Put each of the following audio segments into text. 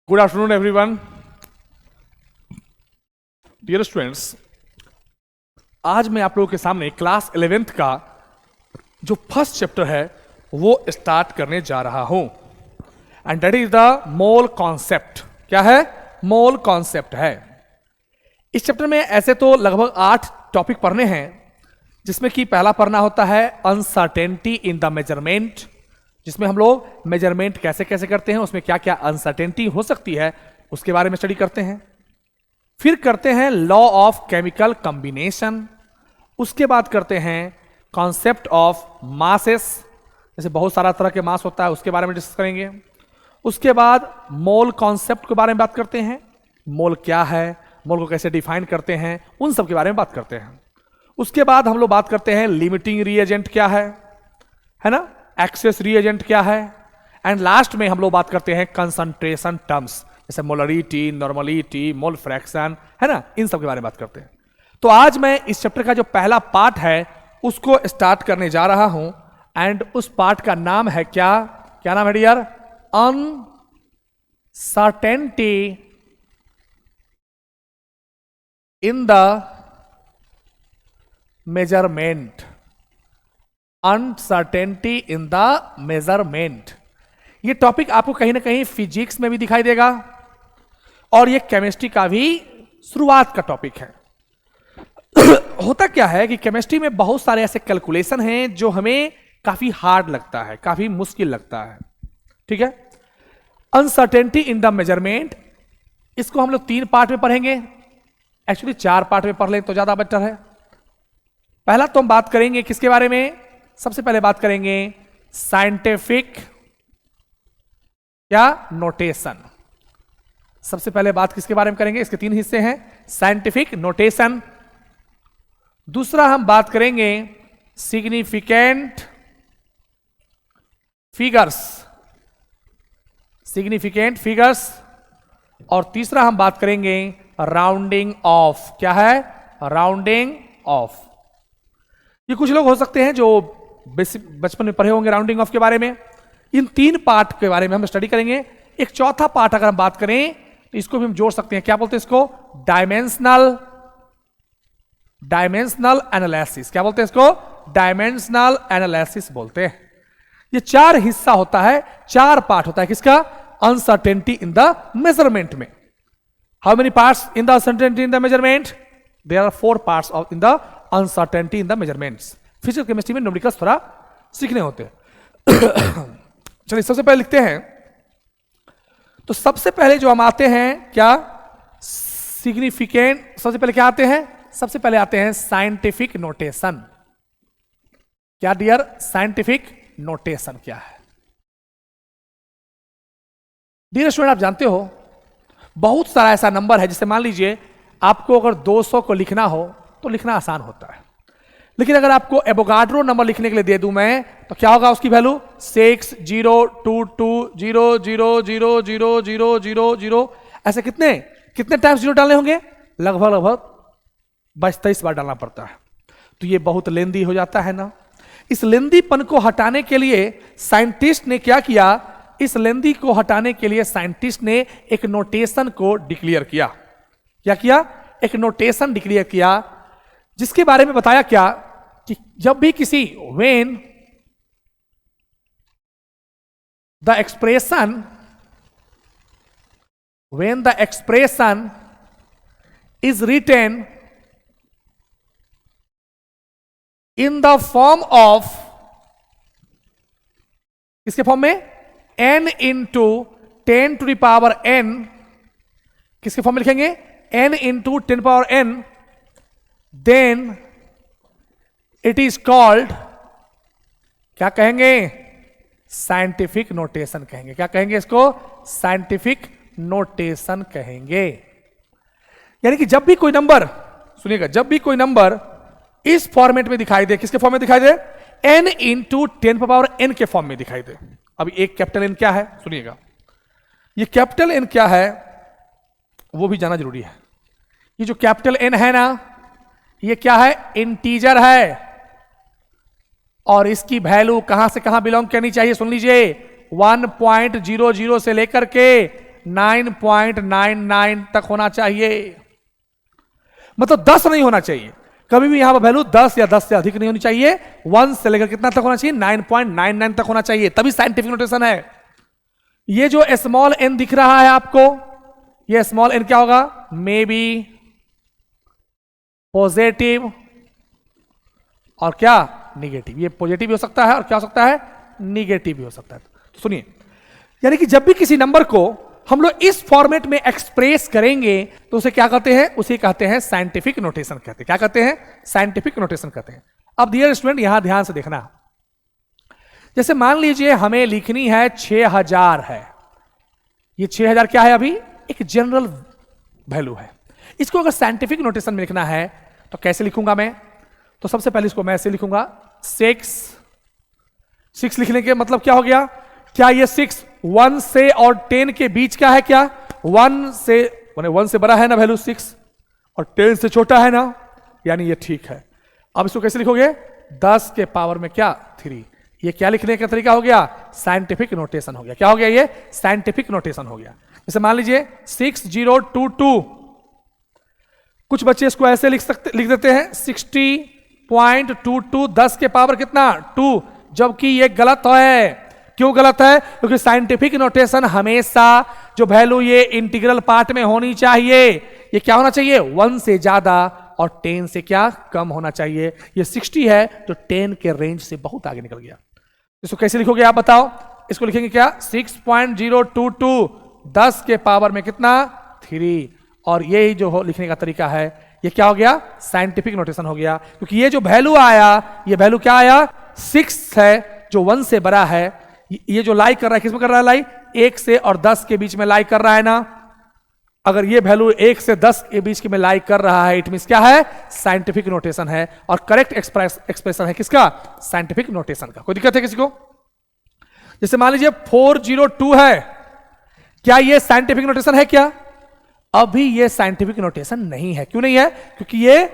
Good afternoon everyone. Dear students, आज मैं आप लोगों के सामने क्लास 11th का जो फर्स्ट चैप्टर है वो स्टार्ट करने जा रहा हूं and that is the mole concept. क्या है? मोल कॉन्सेप्ट है। इस चैप्टर में ऐसे तो लगभग 8 टॉपिक पढ़ने हैं, जिसमें कि पहला पढ़ना होता है अनसर्टेनिटी इन द मेजरमेंट, जिसमें हम लोग मेजरमेंट कैसे कैसे करते हैं, उसमें क्या क्या अनसर्टेनिटी हो सकती है उसके बारे में स्टडी करते हैं। फिर करते हैं लॉ ऑफ केमिकल कॉम्बिनेशन। उसके बाद करते हैं कॉन्सेप्ट ऑफ मासेस, जैसे बहुत सारा तरह के मास होता है उसके बारे में डिस्कस करेंगे। उसके बाद मोल कॉन्सेप्ट के बारे में बात करते हैं, मोल क्या है, मोल को कैसे डिफाइन करते हैं, उन सब के बारे में बात करते हैं। उसके बाद हम लोग बात करते हैं लिमिटिंग रिएजेंट क्या है ना, एक्सेस रिएजेंट क्या है, एंड लास्ट में हम लोग बात करते हैं कंसंट्रेशन टर्म्स, जैसे मोलरिटी, नॉर्मलिटी, मोल फ्रैक्शन, है ना, इन सब के बारे में बात करते हैं। तो आज मैं इस चैप्टर का जो पहला पार्ट है उसको स्टार्ट करने जा रहा हूं एंड उस पार्ट का नाम है क्या नाम है dear? Uncertainty in the measurement. Uncertainty in the measurement, ये टॉपिक आपको कहीं ना कहीं फिजिक्स में भी दिखाई देगा और ये केमिस्ट्री का भी शुरुआत का टॉपिक है। होता क्या है कि केमिस्ट्री में बहुत सारे ऐसे कैलकुलेशन हैं जो हमें काफी हार्ड लगता है, काफी मुश्किल लगता है। ठीक है, अनसर्टेनिटी इन द मेजरमेंट, इसको हम लोग 3 पार्ट में पढ़ेंगे। एक्चुअली 4 पार्ट में पढ़ लें तो ज्यादा बेटर है। पहला तो हम बात करेंगे किसके बारे में? सबसे पहले बात करेंगे साइंटिफिक या नोटेशन। सबसे पहले बात किसके बारे में करेंगे? इसके 3 हिस्से हैं, साइंटिफिक, नोटेशन। दूसरा हम बात करेंगे सिग्निफिकेंट फिगर्स, सिग्निफिकेंट फिगर्स। और तीसरा हम बात करेंगे राउंडिंग ऑफ। क्या है? Rounding of. ये कुछ लोग हो सकते हैं जो बचपन में पढ़े होंगे राउंडिंग ऑफ के बारे में। इन 3 पार्ट के बारे में हम स्टडी करेंगे। एक चौथा पार्ट अगर हम बात करें तो इसको भी हम जोड़ सकते हैं। क्या बोलते हैं इसको? Dimensional analysis. क्या बोलते हैं इसको? डायमेंशनल एनालिसिस बोलते हैं। ये 4 हिस्सा होता है, 4 पार्ट होता है किसका? अनसर्टेनिटी इन द मेजरमेंट में। How many parts in the uncertainty in the measurement? There are 4 parts of in the uncertainty in the measurements. Physical chemistry में न्यूमेरिकल्स थोड़ा सीखने होते हैं। चलिए सबसे पहले लिखते हैं। तो सबसे पहले जो हम आते हैं क्या? सिग्निफिकेंट। सबसे पहले क्या आते हैं? सबसे पहले आते हैं साइंटिफिक नोटेशन। क्या डियर? साइंटिफिक नोटेशन क्या है? डियर स्टूडेंट, आप जानते हो बहुत सारा ऐसा नंबर है, जिसे मान लीजिए आपको अगर 200 को लिखना हो तो लिखना आसान होता है, लेकिन अगर आपको एवोगाड्रो नंबर लिखने के लिए दे दूं मैं तो क्या होगा उसकी वैल्यू? 60220000000। ऐसे कितने टाइम्स जीरो डालने होंगे? लगभग 22-23 बार डालना पड़ता है। तो ये बहुत लेंदी हो जाता है ना। इस लेंदीपन को हटाने के लिए साइंटिस्ट ने क्या किया? इस लेंदी को हटाने के लिए साइंटिस्ट ने एक नोटेशन को डिक्लेयर किया। क्या किया? एक नोटेशन डिक्लेयर किया, जिसके बारे में बताया क्या कि जब भी किसी when the expression is written in the form of, किसके फॉर्म में? n into 10 to the power n। किसके फॉर्म में लिखेंगे? n into 10 power n, then it is called, क्या कहेंगे? साइंटिफिक नोटेशन कहेंगे। क्या कहेंगे इसको? साइंटिफिक नोटेशन कहेंगे। यानी कि जब भी कोई नंबर, सुनिएगा, जब भी कोई नंबर इस फॉर्मेट में दिखाई दे, किसके फॉर्म में दिखाई दे? n into 10 power n के फॉर्म में दिखाई दे। अभी एक कैपिटल N क्या है सुनिएगा। ये कैपिटल N क्या है वो भी जाना जरूरी है। ये जो कैपिटल N है ना, ये क्या है? इंटीजर है, और इसकी वैल्यू कहां से कहां बिलोंग करनी चाहिए? सुन लीजिए, 1.00 से लेकर के 9.99 तक होना चाहिए, मतलब 10 नहीं होना चाहिए कभी भी। यहां पर वैल्यू 10 या 10 से अधिक नहीं होनी चाहिए। 1 से लेकर कितना तक होना चाहिए? 9.99 तक होना चाहिए, तभी साइंटिफिक नोटेशन है। ये जो स्मॉल n दिख रहा है आपको, ये स्मॉल n क्या होगा? मे बी पॉजिटिव और क्या निगेटिव। ये पॉजिटिव भी हो सकता है और क्या हो सकता है? निगेटिव भी हो सकता है। तो सुनिए, यानी कि जब भी किसी नंबर को हम लोग इस फॉर्मेट में एक्सप्रेस करेंगे तो उसे क्या कहते हैं? उसे कहते हैं साइंटिफिक नोटेशन कहते हैं। क्या कहते हैं? साइंटिफिक नोटेशन कहते हैं। अब डियर स्टूडेंट यहां ध्यान से देखना, जैसे मान लीजिए हमें लिखनी है 6000 है। ये 6000 क्या है? अभी एक जनरल वैल्यू है। इसको अगर साइंटिफिक नोटेशन में लिखना है तो कैसे लिखूंगा मैं? तो सबसे पहले इसको मैं ऐसे लिखूंगा 6 लिखने के मतलब क्या हो गया? क्या ये 6 1 से और 10 के बीच का है क्या? 1 से बड़ा है ना वैल्यू 6, और 10 से छोटा है ना, यानी ये ठीक है। अब इसको कैसे लिखोगे? 10 के पावर में क्या? 3। ये क्या लिखने का तरीका हो गया? साइंटिफिक नोटेशन हो गया। क्या हो गया? ये साइंटिफिक नोटेशन हो गया। जैसे मान लीजिए 6022, कुछ बच्चे इसको ऐसे लिख देते हैं 60.22, 10 के पावर कितना? 2, जबकि ये गलत है। क्यों गलत है? क्योंकि साइंटिफिक नोटेशन हमेशा जो वैल्यू ये इंटीग्रल पार्ट में होनी चाहिए, ये क्या होना चाहिए? 1 से ज्यादा और 10 से क्या कम होना चाहिए। ये 60 है तो 10 के रेंज से बहुत आगे निकल गया। इसको कैसे लिखोगे आप बताओ? इसको लिखेंगे क्या? 6.022, 10 के पावर में कितना? 3। और यही जो लिखने का तरीका है, ये क्या हो गया? साइंटिफिक नोटेशन हो गया। क्योंकि ये जो वैल्यू आया, ये वैल्यू क्या आया? 6 है, जो 1 से बड़ा है। ये जो लाई कर रहा है, किसमें कर रहा है लाई? 1 से और 10 के बीच में लाई कर रहा है ना। अगर ये वैल्यू 1 से 10 के बीच में लाई कर रहा है, इट मींस क्या है? साइंटिफिक नोटेशन है। और करेक्ट एक्सप्रेशन है किसका? साइंटिफिक नोटेशन का। कोई दिक्कत है किसी को? जैसे मान लीजिए 402 है, क्या ये साइंटिफिक नोटेशन है क्या? अभी ये साइंटिफिक नोटेशन नहीं है। क्यों नहीं है? क्योंकि ये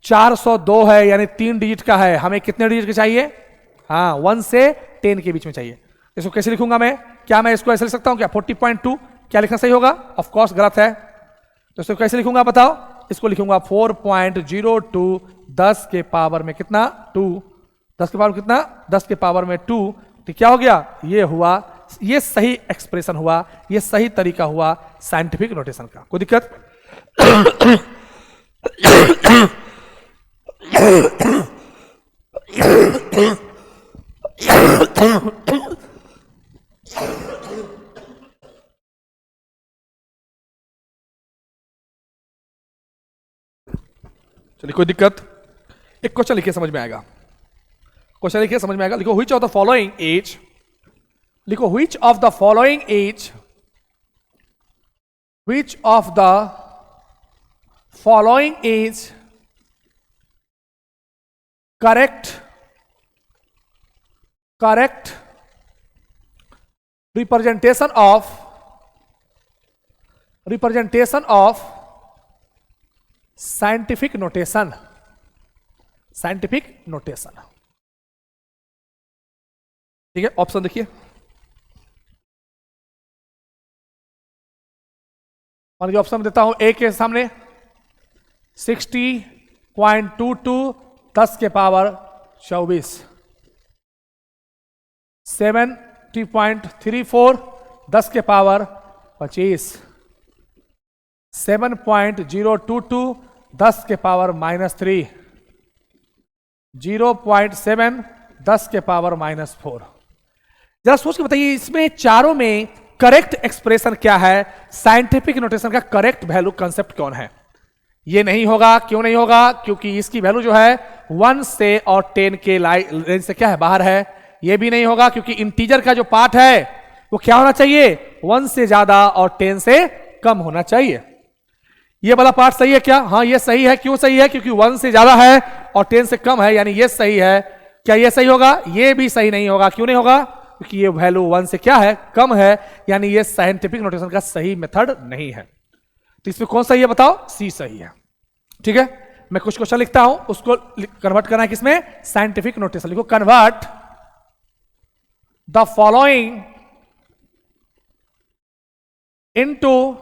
402 है, यानी 3 डिजिट का है। हमें कितने डिजिट के चाहिए? हाँ, 1 से 10 के बीच में चाहिए। इसको कैसे लिखूंगा मैं? क्या मैं इसको ऐसे लिख सकता हूं क्या? 40.2 क्या लिखना सही होगा? ऑफ कोर्स गलत है। तो इसको कैसे लिखूंगा बताओ? इसको लिखूंगा 4.02, 10 के पावर में कितना? 2। 10 के पावर कितना? 10 के पावर में 2। तो क्या हो गया? ये हुआ, ये सही एक्सप्रेशन हुआ, ये सही तरीका हुआ साइंटिफिक नोटेशन का। कोई दिक्कत? चलिए, कोई दिक्कत? एक क्वेश्चन लिखिए, समझ में आएगा। क्वेश्चन लिखिए, समझ में आएगा। लिखो which of the following as, लिखो which of the following as, which of the following as correct representation of scientific notation. ठीक है, ऑप्शन देखिए। मान लीजिए ऑप्शन देता हूं ए के सामने 60.22, 10 के पावर 24, 70.34, 10 के पावर 25, 7.022, 10 के पावर -3, 0.7, 10 के पावर -4। जरा सोच के बताइए, इसमें चारों में करेक्ट एक्सप्रेशन क्या है? साइंटिफिक नोटेशन का करेक्ट वैल्यू कंसेप्ट कौन है? ये नहीं होगा। क्यों नहीं होगा? क्योंकि इसकी वैल्यू जो है 1 से और 10 के रेंज से क्या है? बाहर है। ये भी नहीं होगा क्योंकि इंटीजर का जो पार्ट है वो क्या होना चाहिए? 1 से ज्यादा और 10 से कम होना चाहिए। ये वाला पार्ट सही है क्या? हाँ, ये सही है। क्यों सही है? क्योंकि 1 से ज्यादा है और 10 से कम है, यानी ये सही है। क्या ये सही होगा? ये भी सही नहीं होगा। क्यों नहीं होगा? क्योंकि ये वैल्यू 1 से क्या है? कम है, यानी ये साइंटिफिक नोटेशन का सही मेथड नहीं है। तो इसमें कौन सही है बताओ? सी सही है। ठीक है, मैं कुछ क्वेश्चन लिखता हूं, उसको कन्वर्ट करना है किसमें? Scientific notation. लिखो convert the following into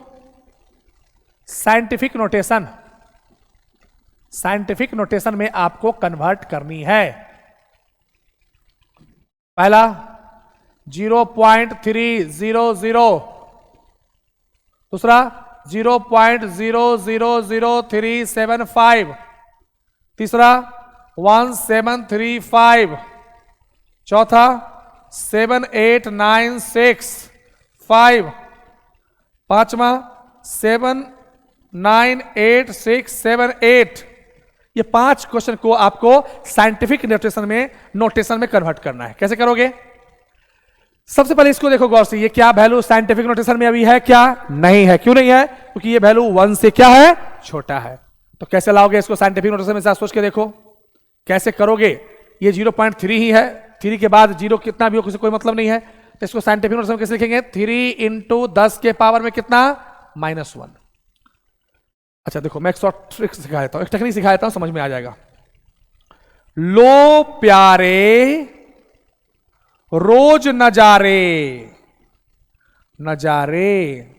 scientific notation, scientific notation में आपको कन्वर्ट करनी है। पहला 0.300, दूसरा 0.000375, तीसरा 1735, चौथा 78965, पांचवा 79868। ये 5 क्वेश्चन को आपको साइंटिफिक नोटेशन में कन्वर्ट करना है। कैसे करोगे? सबसे पहले इसको देखो गौर से, ये क्या वैल्यू साइंटिफिक नोटेशन में अभी है क्या? नहीं है। क्यों नहीं है? क्योंकि ये वैल्यू 1 से क्या है? छोटा है। तो कैसे लाओगे इसको साइंटिफिक नोटेशन में? सोच के देखो कैसे करोगे। ये 0.3 ही है, 3 के बाद 0 कितना भी हो किसी कोई मतलब नहीं है। तो इसको साइंटिफिक नोटेशन में कैसे लिखेंगे? 3 × 10 के पावर में कितना? -1। अच्छा देखो, मैं एक शॉर्ट ट्रिक सिखा देता हूं, एक टेक्निक सिखा देता हूं, समझ में आ जाएगा। लो प्यारे रोज नजारे, नजारे,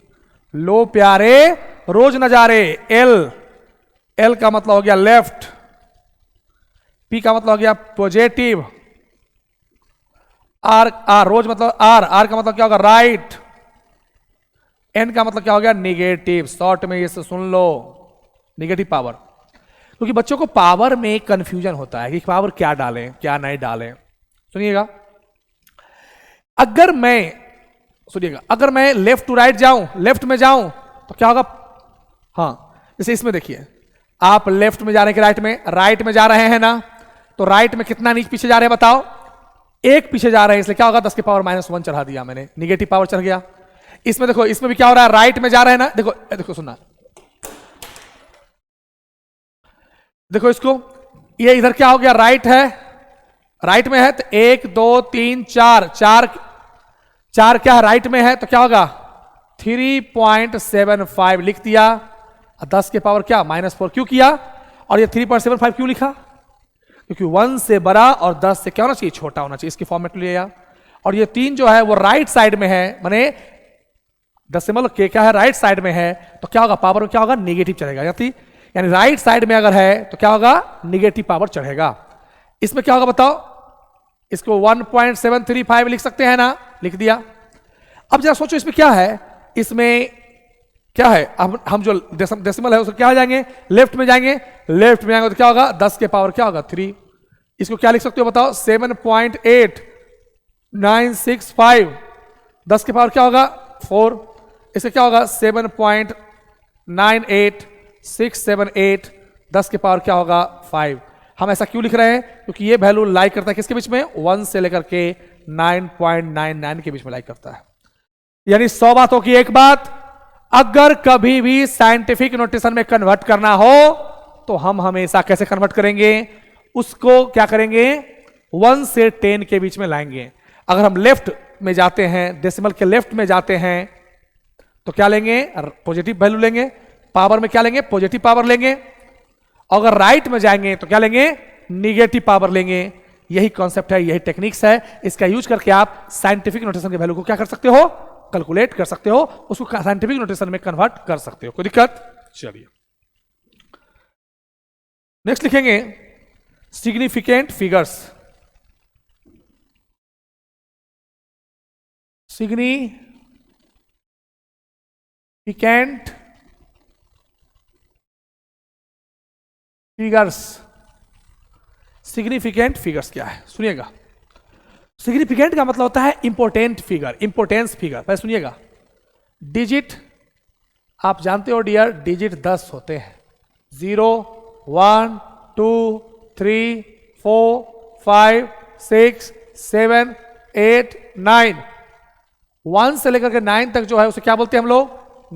लो प्यारे रोज नजारे। एल का मतलब हो गया लेफ्ट, पी का मतलब हो गया पॉजिटिव, आर रोज मतलब आर का मतलब क्या होगा? राइट। एन का मतलब क्या हो गया? निगेटिव। शॉर्ट में ये सुन लो, निगेटिव पावर। क्योंकि बच्चों को पावर में कंफ्यूजन होता है कि पावर क्या डालें क्या नहीं डालें। सुनिएगा, अगर मैं लेफ्ट टू राइट जाऊं, लेफ्ट में जाऊं तो क्या होगा? हाँ, जैसे इसमें देखिए, आप लेफ्ट में जा रहे हैं कि राइट में जा रहे हैं ना, तो राइट में कितना नीचे पीछे जा रहे हैं बताओ? 1 पीछे जा रहे हैं, इसलिए क्या होगा? 10 के पावर -1 चढ़ा दिया मैंने, निगेटिव पावर चढ़ गया। इसमें देखो, इसमें भी क्या हो रहा है? राइट में जा रहे हैं ना, देखो सुनना, देखो इसको, ये इधर क्या हो गया? राइट है, राइट में है तो 1 2 3 4 क्या है? राइट में है तो क्या होगा? 3.75 लिख दिया। 10 के पावर क्या? -4 क्यों किया? और ये 3.75 क्यों लिखा? क्योंकि 1 से बड़ा और 10 से क्या होना चाहिए? छोटा होना चाहिए। इसकी फॉर्मेट लिया। और ये 3 जो है वो राइट साइड में है, माने डेसिमल के क्या है? राइट साइड में है, तो क्या होगा? पावर में क्या होगा? निगेटिव चढ़ेगा। यानी राइट साइड में अगर है तो क्या होगा? निगेटिव पावर चढ़ेगा। इसमें क्या होगा बताओ? इसको 1.735 लिख सकते हैं ना, लिख दिया। अब जरा सोचो इसमें क्या है? इसमें क्या है? अब हम जो डेसिमल है उसको क्या जाएंगे? लेफ्ट में जाएंगे। लेफ्ट में जाएंगे तो क्या होगा? 10 के पावर क्या होगा? 3। इसको क्या लिख सकते हो बताओ? 7.8965। 10 के पावर क्या होगा? 4। इसका क्या होगा? 7.98678। 10 के पावर क्या होगा? 5। हम ऐसा क्यों लिख रहे हैं? क्योंकि ये वैल्यू लाई करता है किसके बीच में? 1 से लेकर के 9.99 के बीच में लाई करता है। यानी 100 बातों की एक बात, अगर कभी भी साइंटिफिक नोटेशन में कन्वर्ट करना हो तो हम हमेशा कैसे कन्वर्ट करेंगे? उसको क्या करेंगे? 1 से 10 के बीच में लाएंगे। अगर हम लेफ्ट में जाते हैं, डेसिमल के लेफ्ट में जाते हैं, तो क्या लेंगे? पॉजिटिव वैल्यू लेंगे। पावर में क्या लेंगे? पॉजिटिव पावर लेंगे। अगर राइट में जाएंगे तो क्या लेंगे? निगेटिव पावर लेंगे। यही कॉन्सेप्ट है, यही टेक्निक्स है। इसका यूज करके आप साइंटिफिक नोटेशन के वैल्यू को क्या कर सकते हो? कैलकुलेट कर सकते हो, उसको साइंटिफिक नोटेशन में कन्वर्ट कर सकते हो। कोई दिक्कत? चलिए नेक्स्ट लिखेंगे significant figures. Significant figures. Significant figures क्या है? सुनिएगा, सिग्निफिकेंट का मतलब होता है इंपोर्टेंट फिगर, इंपोर्टेंस फिगर। पहले सुनिएगा, डिजिट आप जानते हो डियर, डिजिट 10 होते हैं। 0 1 2 3 4 5 6 7 8 9। 1 से लेकर के 9 तक जो है उसे क्या बोलते हैं हम लोग?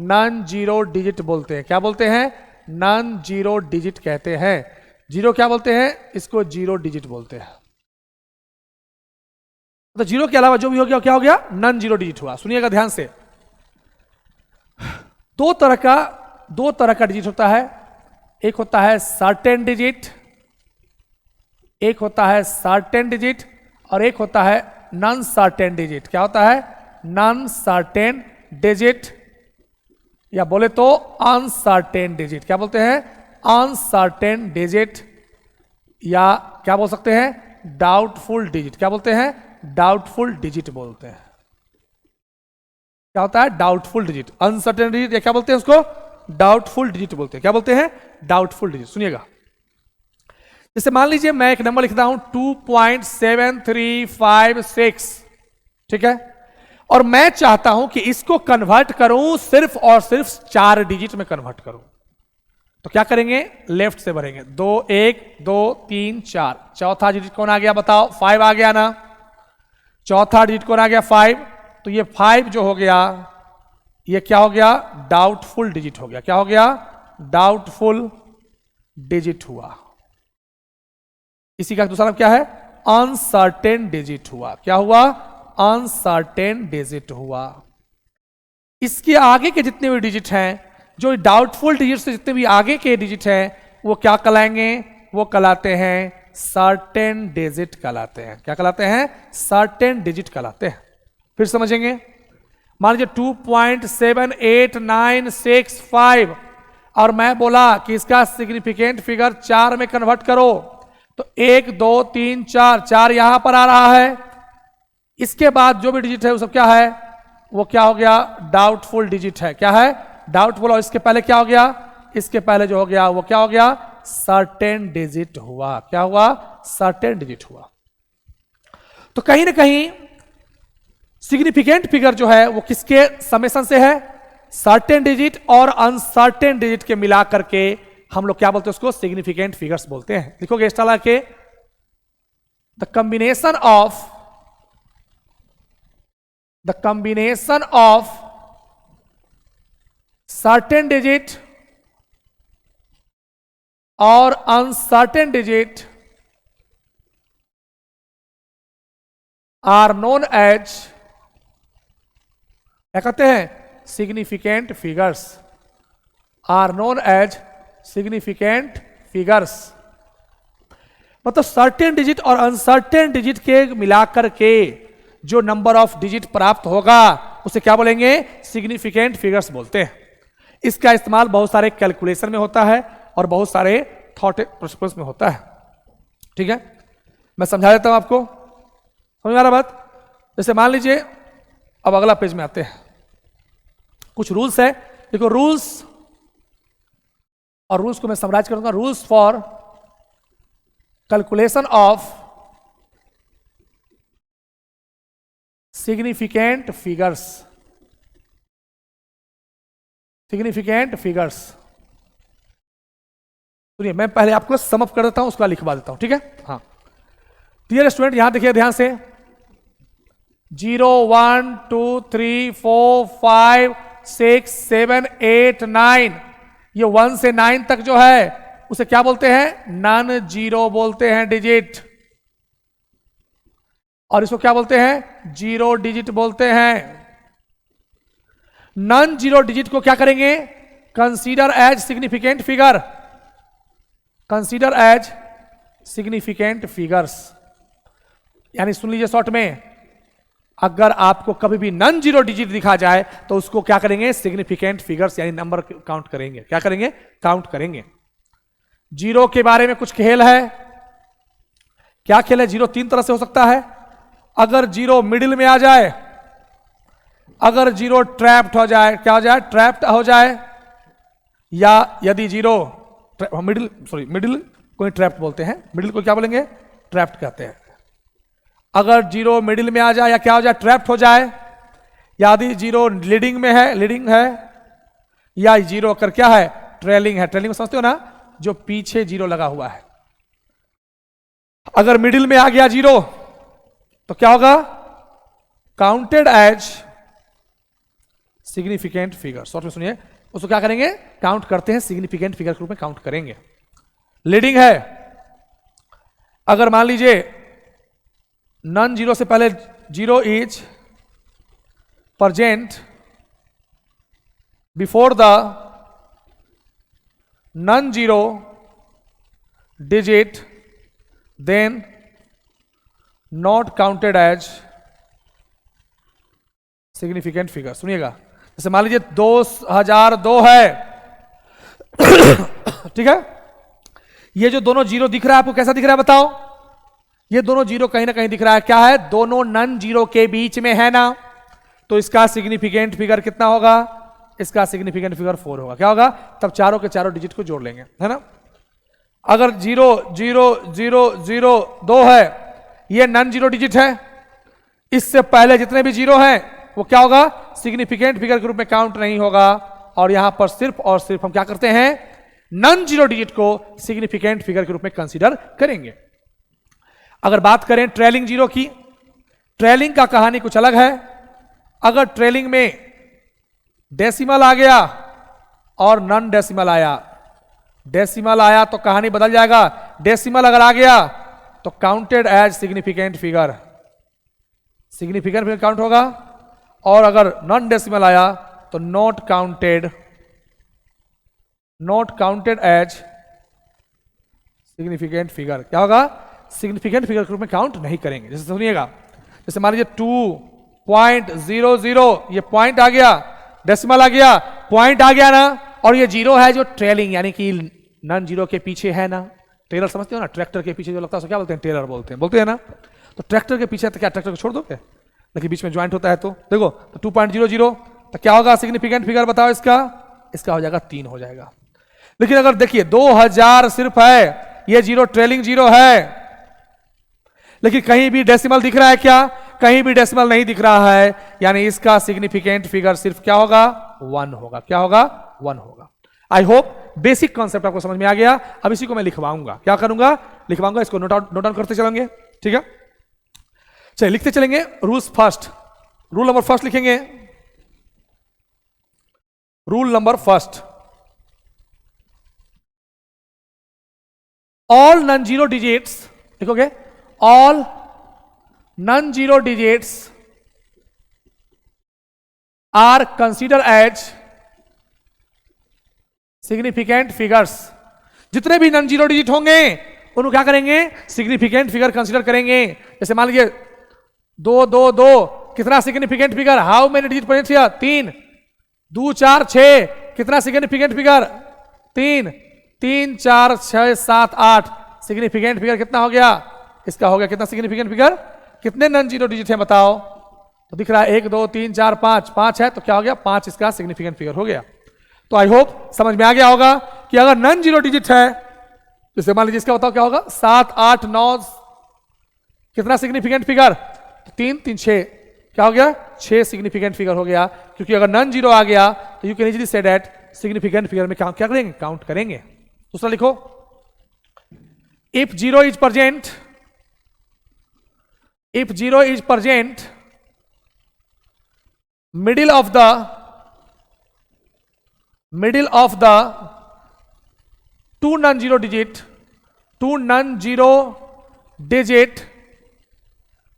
नॉन जीरो डिजिट बोलते हैं। क्या बोलते हैं? नॉन जीरो डिजिट कहते हैं। जीरो क्या बोलते हैं? इसको जीरो डिजिट बोलते हैं। तो जीरो के अलावा जो भी हो गया क्या हो गया? नॉन जीरो डिजिट हुआ। सुनिएगा ध्यान से, दो तरह का डिजिट होता है। एक होता है सर्टेन डिजिट, एक होता है सर्टेन डिजिट, और एक होता है नॉन सर्टेन डिजिट। क्या होता है? Non certain digit. या बोले तो अनसर्टेन डिजिट। क्या बोलते हैं? अनसर्टेन डिजिट, या क्या बोल सकते हैं? Doubtful digit. क्या बोलते हैं? डाउटफुल डिजिट बोलते हैं। क्या होता है? Doubtful digit. अनसर्टेन डिजिट, या क्या बोलते हैं उसको? डाउटफुल डिजिट बोलते हैं। क्या बोलते हैं? Doubtful digit. सुनिएगा, जैसे मान लीजिए मैं एक नंबर लिखता हूं 2.7356, ठीक है, और मैं चाहता हूं कि इसको कन्वर्ट करूं सिर्फ और सिर्फ 4 डिजिट में कन्वर्ट करूं। तो क्या करेंगे? लेफ्ट से भरेंगे। 2 1 2 3 4। चौथा डिजिट कौन आ गया बताओ? 5 आ गया ना? चौथा डिजिट कौन आ गया? 5। तो ये 5 जो हो गया, ये क्या हो गया? डाउटफुल डिजिट हो गया। क्या हो गया? डाउटफुल डिजिट हुआ। इसी का दूसरा नाम क्या है? अनसर्टेन डिजिट हुआ। क्या हुआ? अनसर्टेन डिजिट हुआ। इसके आगे के जितने भी डिजिट हैं, जो डाउटफुल डिजिट से जितने भी आगे के डिजिट हैं, वो क्या कहलाएंगे? वो कहलाते हैं सर्टेन डिजिट कहलाते हैं। क्या कहलाते हैं? सर्टेन डिजिट कहलाते हैं। फिर समझेंगे, मान लीजिए 2.78965 और मैं बोला कि इसका सिग्निफिकेंट फिगर 4 में कन्वर्ट करो, तो 1 2 3 4, 4 यहां पर आ रहा है। इसके बाद जो भी डिजिट है वो सब क्या है? वो क्या हो गया? डाउटफुल डिजिट है। क्या है? डाउटफुल। और इसके पहले क्या हो गया? इसके पहले जो हो गया वो क्या हो गया? सर्टेन डिजिट हुआ। क्या हुआ? सर्टेन डिजिट हुआ। तो कहीं ना कहीं सिग्निफिकेंट फिगर जो है वो किसके समेशन से है? सर्टेन डिजिट और अनसर्टेन डिजिट के मिला करके हम लोग क्या बोलते हैं? उसको सिग्निफिकेंट फिगर्स बोलते हैं। लिखोगे इस तरह के, the combination of certain digit और uncertain digit are known as, क्या कहते हैं? significant figures, are known as significant figures। मतलब सर्टेन डिजिट और अनसर्टेन डिजिट के मिलाकर के जो नंबर ऑफ डिजिट प्राप्त होगा उसे क्या बोलेंगे? सिग्निफिकेंट फिगर्स बोलते हैं। इसका इस्तेमाल बहुत सारे कैलकुलेशन में होता है और बहुत सारे थॉट प्रोसेस में होता है। ठीक है, मैं समझा देता हूं आपको, समझ में आ रहा बात? जैसे मान लीजिए, अब अगला पेज में आते हैं, कुछ रूल्स है। देखो रूल्स, और रूल्स को मैं समराइज करूंगा। Rules for calculation of significant figures. Significant figures, सुनिए मैं पहले आपको सम अप कर देता हूं, उसको लिखवा देता हूं। ठीक है, हाँ डियर स्टूडेंट, यहां देखिए ध्यान से, 0 1 2 3 4 5 6 7 8 9, ये 1 से 9 तक जो है उसे क्या बोलते हैं? नॉन जीरो बोलते हैं डिजिट। और इसको क्या बोलते हैं? जीरो डिजिट बोलते हैं। नॉन जीरो डिजिट को क्या करेंगे? Consider as significant figure. Consider as significant figures, यानी सुन लीजिए शॉर्ट में, अगर आपको कभी भी नॉन जीरो डिजिट दिखा जाए तो उसको क्या करेंगे? सिग्निफिकेंट फिगर्स, यानी नंबर काउंट करेंगे। क्या करेंगे? काउंट करेंगे। जीरो के बारे में कुछ खेल है। क्या खेल है? जीरो 3 तरह से हो सकता है। अगर जीरो मिडिल में आ जाए, अगर जीरो ट्रैप्ड हो जाए, क्या हो जाए? ट्रैप्ड हो जाए, या यदि जीरो मिडिल को ट्रैप्ड बोलते हैं, मिडिल को क्या बोलेंगे? ट्रैप्ड कहते हैं। अगर जीरो मिडिल में आ जाए या क्या हो जाए? ट्रैप्ड हो जाए, यदि जीरो लीडिंग में है, लीडिंग है, या जीरो कर क्या है? ट्रेलिंग है। ट्रेलिंग समझते हो ना, जो पीछे जीरो लगा हुआ है। अगर मिडिल में आ गया जीरो तो क्या होगा? Counted as significant figure. Short में सुनिए, उसको क्या करेंगे? काउंट करते हैं, सिग्निफिकेंट फिगर के रूप में काउंट करेंगे। लीडिंग है, अगर मान लीजिए नॉन जीरो से पहले zero is present before the non zero digit, then not counted as significant figure. सुनिएगा, जैसे मान लीजिए 2002 है, ठीक है। ये जो दोनों जीरो दिख रहा है आपको कैसा दिख रहा है बताओ? ये दोनों जीरो कहीं ना कहीं दिख रहा है, क्या है? दोनों नन जीरो के बीच में है ना, तो इसका सिग्निफिकेंट फिगर कितना होगा? इसका सिग्निफिकेंट फिगर 4 होगा। क्या होगा? तब चारों के चारों डिजिट को जोड़ लेंगे, है ना। अगर 0 0 0 0 2 है, ये नन जीरो डिजिट है, इससे पहले जितने भी जीरो हैं वो क्या होगा? सिग्निफिकेंट फिगर के रूप में काउंट नहीं होगा। और यहां पर सिर्फ और सिर्फ हम क्या करते हैं? नन जीरो डिजिट को सिग्निफिकेंट फिगर के रूप में कंसीडर करेंगे। अगर बात करें ट्रेलिंग जीरो की, ट्रेलिंग का कहानी कुछ अलग है। अगर ट्रेलिंग में डेसिमल आ गया और नन डेसिमल आया, डेसिमल आया तो कहानी बदल जाएगा। डेसिमल अगर आ गया तो counted as significant figure, significant figure count होगा। और अगर नॉन डेसिमल आया तो not counted, not counted as significant figure. क्या होगा? सिग्निफिकेंट फिगर के रूप में काउंट नहीं करेंगे। जैसे सुनिएगा, जैसे मान लीजिए 2.00, ये पॉइंट आ गया, डेसिमल आ गया, पॉइंट आ गया ना, और ये जीरो है जो ट्रेलिंग यानी कि नन जीरो के पीछे है ना। टेलर समझते हो ना, ट्रैक्टर के पीछे जो लगता है उसको क्या बोलते हैं? टेलर बोलते हैं ना। तो ट्रैक्टर के पीछे तो क्या ट्रैक्टर को छोड़ दोगे? लेकिन बीच में ज्वाइंट होता है तो देखो, तो 2.00 तो क्या होगा सिग्निफिकेंट फिगर बताओ इसका? इसका हो जाएगा 3 हो जाएगा। लेकिन अगर देखिए 2000 सिर्फ है, ये जीरो ट्रेलिंग जीरो है, लेकिन कहीं भी डेसिमल दिख रहा है क्या? कहीं भी डेसिमल नहीं दिख रहा है, यानी इसका सिग्निफिकेंट फिगर सिर्फ क्या होगा? 1 होगा। क्या होगा? 1 होगा। आई होप बेसिक कॉन्सेप्ट आपको समझ में आ गया। अब इसी को मैं लिखवाऊंगा। क्या करूंगा? लिखवाऊंगा, इसको नोट डाउन करते चलेंगे, ठीक है। चलिए लिखते चलेंगे। Rules first, rule number first लिखेंगे। Rule number first, all non zero digits, लिखोगे all non zero digits are consider as significant figures. जितने भी नॉन जीरो डिजिट होंगे उनको क्या करेंगे? सिग्निफिकेंट फिगर कंसीडर करेंगे। जैसे मान लीजिए 2 2 2 कितना significant figure? How many digit present here? 3। 2 4 6 कितना सिग्निफिकेंट फिगर? 3 3 4 6 7 8 सिग्निफिकेंट फिगर कितना हो गया? इसका हो गया कितना सिग्निफिकेंट फिगर? कितने नॉन जीरो डिजिट है बताओ? तो दिख रहा है 1 2 3 4 5, 5 है तो क्या हो गया? 5 इसका सिग्निफिकेंट फिगर हो गया। तो आई होप समझ में आ गया होगा कि अगर नॉन जीरो डिजिट है, जैसे मान लीजिए इसका बताओ क्या होगा? 7 8 9 कितना सिग्निफिकेंट फिगर? 3 3 6 क्या हो गया? 6 सिग्निफिकेंट फिगर हो गया। क्योंकि अगर नॉन जीरो आ गया तो you can easily say that significant figure में क्या करेंगे? काउंट करेंगे। दूसरा लिखो, if zero is present, if 0 is present middle of the two non-zero digit,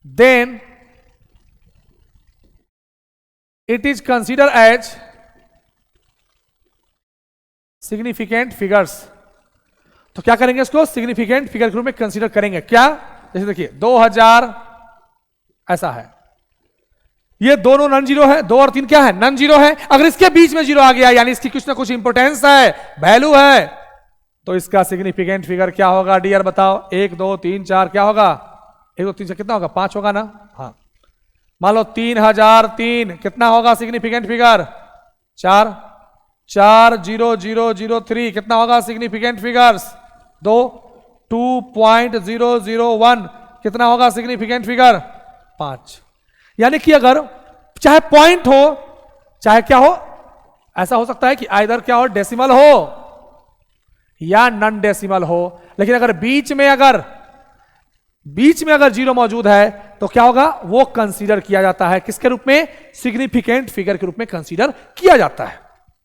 then it is considered as significant figures। तो क्या करेंगे? इसको सिग्निफिकेंट फिगर के रूप में कंसीडर करेंगे। क्या? जैसे देखिए 2000 ऐसा है, ये दोनों नॉन जीरो है, 2 और 3 क्या है? नॉन जीरो है। अगर इसके बीच में जीरो आ गया यानी इसकी कुछ ना कुछ इंपोर्टेंस है, वैल्यू है, तो इसका सिग्निफिकेंट फिगर क्या होगा डियर? बताओ। 1 2 3 4 क्या होगा? 1 2 3 4 कितना होगा? 5 होगा ना। हाँ, मान लो 3003 कितना होगा सिग्निफिकेंट फिगर? 4 4 0 0 0 3 कितना होगा सिग्निफिकेंट फिगर्स? 2 2.001 कितना होगा सिग्निफिकेंट फिगर? 5। यानी कि अगर चाहे पॉइंट हो चाहे क्या हो, ऐसा हो सकता है कि आइदर क्या हो? डेसिमल हो या नॉन डेसिमल हो, लेकिन अगर बीच में अगर जीरो मौजूद है तो क्या होगा? वो कंसीडर किया जाता है किसके रूप में? सिग्निफिकेंट फिगर के रूप में कंसीडर किया जाता है।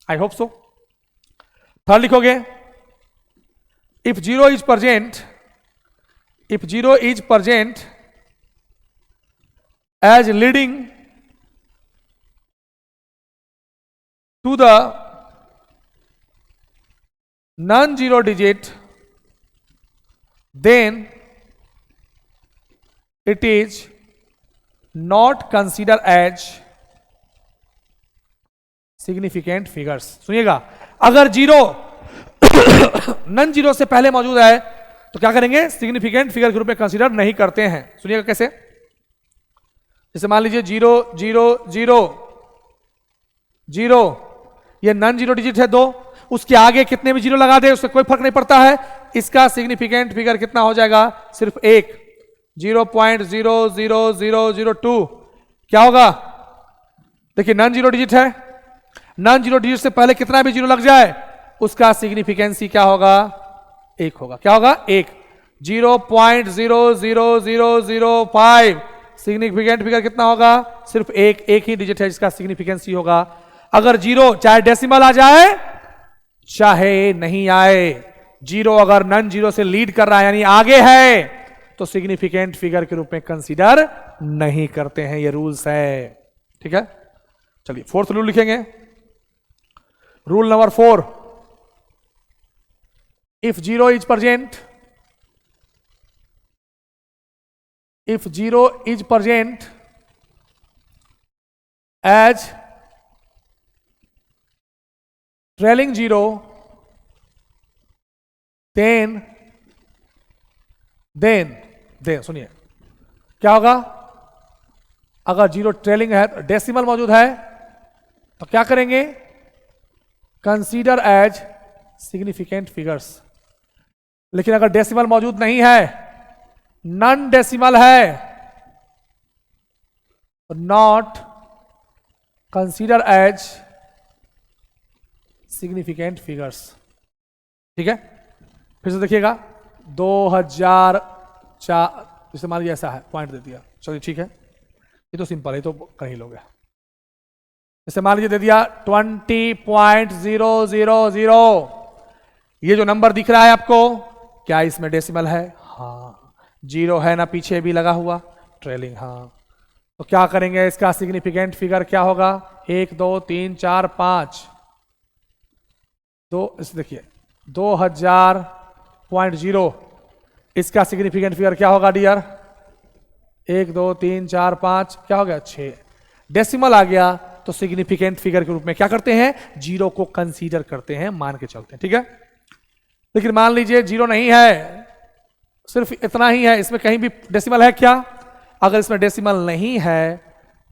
I hope so. थर्ड लिखोगे, if zero is present as leading to the non-zero digit, then it is not considered as significant figures. सुनिएगा, अगर जीरो नन जीरो से पहले मौजूद है तो क्या करेंगे, सिग्निफिकेंट फिगर के रूप में कंसीडर नहीं करते हैं। सुनिएगा कैसे, जैसे मान लीजिए 0 0 0 0, ये नन जीरो डिजिट है 2, उसके आगे कितने भी जीरो लगा दे उससे कोई फर्क नहीं पड़ता है, इसका सिग्निफिकेंट फिगर कितना हो जाएगा, सिर्फ एक, 0.00002। क्या होगा, देखिए नन जीरो डिजिट है, नन जीरो डिजिट से पहले कितना भी जीरो लग जाए उसका सिग्निफिकेंसी क्या होगा, एक होगा। क्या होगा, एक। 0.00005 सिग्निफिकेंट फिगर कितना होगा, सिर्फ एक ही डिजिट है जिसका सिग्निफिकेंसी होगा। अगर जीरो चाहे डेसिमल आ जाए चाहे नहीं आए, जीरो अगर नन जीरो से लीड कर रहा है यानी आगे है तो सिग्निफिकेंट फिगर के रूप में कंसीडर नहीं करते हैं, ये रूल्स है। ठीक है, चलिए फोर्थ रूल लिखेंगे। Rule number 4, if 0 is present, if 0 is present as trailing 0, then सुनिए क्या होगा, अगर 0 ट्रेलिंग है, डेसिमल मौजूद है तो क्या करेंगे, कंसीडर एज सिग्निफिकेंट फिगर्स। लेकिन अगर डेसिमल मौजूद नहीं है, नॉन डेसिमल है, not consider as significant figures. ठीक है, फिर से देखिएगा, 2004 जैसे मान लीजिए ऐसा है, पॉइंट दे दिया, चलिए ठीक है, ये तो सिंपल है, तो कहीं लोगे। जैसे मान लीजिए दे दिया 20.000, ये जो नंबर दिख रहा है आपको, क्या इसमें डेसिमल है, हाँ, जीरो है ना, पीछे भी लगा हुआ ट्रेलिंग, हाँ, तो क्या करेंगे, इसका सिग्निफिकेंट फिगर क्या होगा, 1 2 3 4 5, तो इस देखिए 2000.0, इसका सिग्निफिकेंट फिगर क्या होगा डियर, 1 2 3 4 5, क्या हो गया 6, डेसिमल आ गया तो सिग्निफिकेंट फिगर के रूप में क्या करते हैं, जीरो को कंसीडर करते हैं, मान के चलते हैं। ठीक है, लेकिन मान लीजिए जीरो नहीं है, सिर्फ इतना ही है, इसमें कहीं भी डेसिमल है क्या, अगर इसमें डेसिमल नहीं है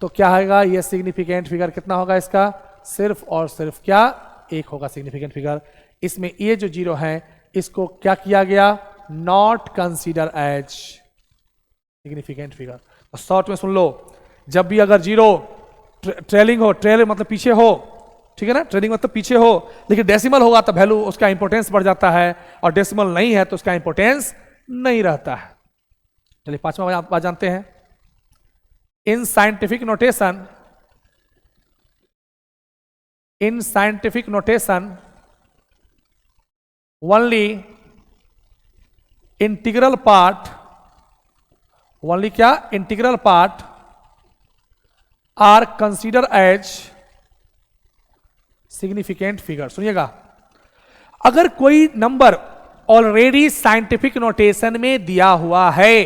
तो क्या होगा, ये सिग्निफिकेंट फिगर कितना होगा, इसका सिर्फ और सिर्फ क्या, एक होगा सिग्निफिकेंट फिगर। इसमें ये जो जीरो है इसको क्या किया गया, not consider as significant figure. तो शॉर्ट में सुन लो, जब भी अगर जीरो ट्रेलिंग हो, ट्रेलिंग मतलब पीछे हो, ठीक है ना, ट्रेलिंग मतलब पीछे हो, लेकिन डेसिमल होगा तो वैल्यू उसका इंपोर्टेंस बढ़ जाता है, और डेसिमल नहीं है तो उसका इंपोर्टेंस नहीं रहता है। चलिए पांचवा बात जानते हैं। In scientific notation only integral part, only क्या, integral part are consider as significant figure. सुनिएगा, अगर कोई नंबर ऑलरेडी साइंटिफिक नोटेशन में दिया हुआ है,